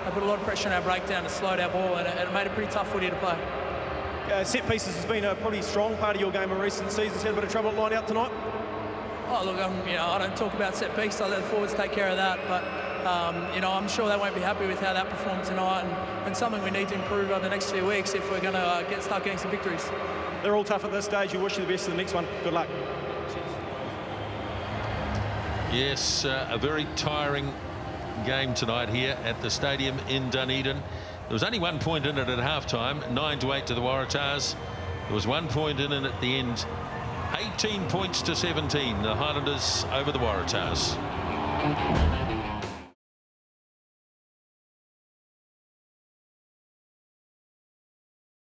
They put a lot of pressure on our breakdown to slow our ball, and it made it pretty tough footy to play. Set pieces has been a pretty strong part of your game in recent seasons. Had a bit of trouble at line out tonight? Oh, look, I don't talk about set pieces. I let the forwards take care of that, but I'm sure they won't be happy with how that performed tonight, and something we need to improve over the next few weeks if we're going to start getting some victories. They're all tough at this stage. You wish you the best for the next one. Good luck. Yes, a very tiring game tonight here at the stadium in Dunedin. There was only 1 point in it at halftime, 9-8 to the Waratahs. There was 1 point in it at the end, 18 points to 17. The Highlanders over the Waratahs.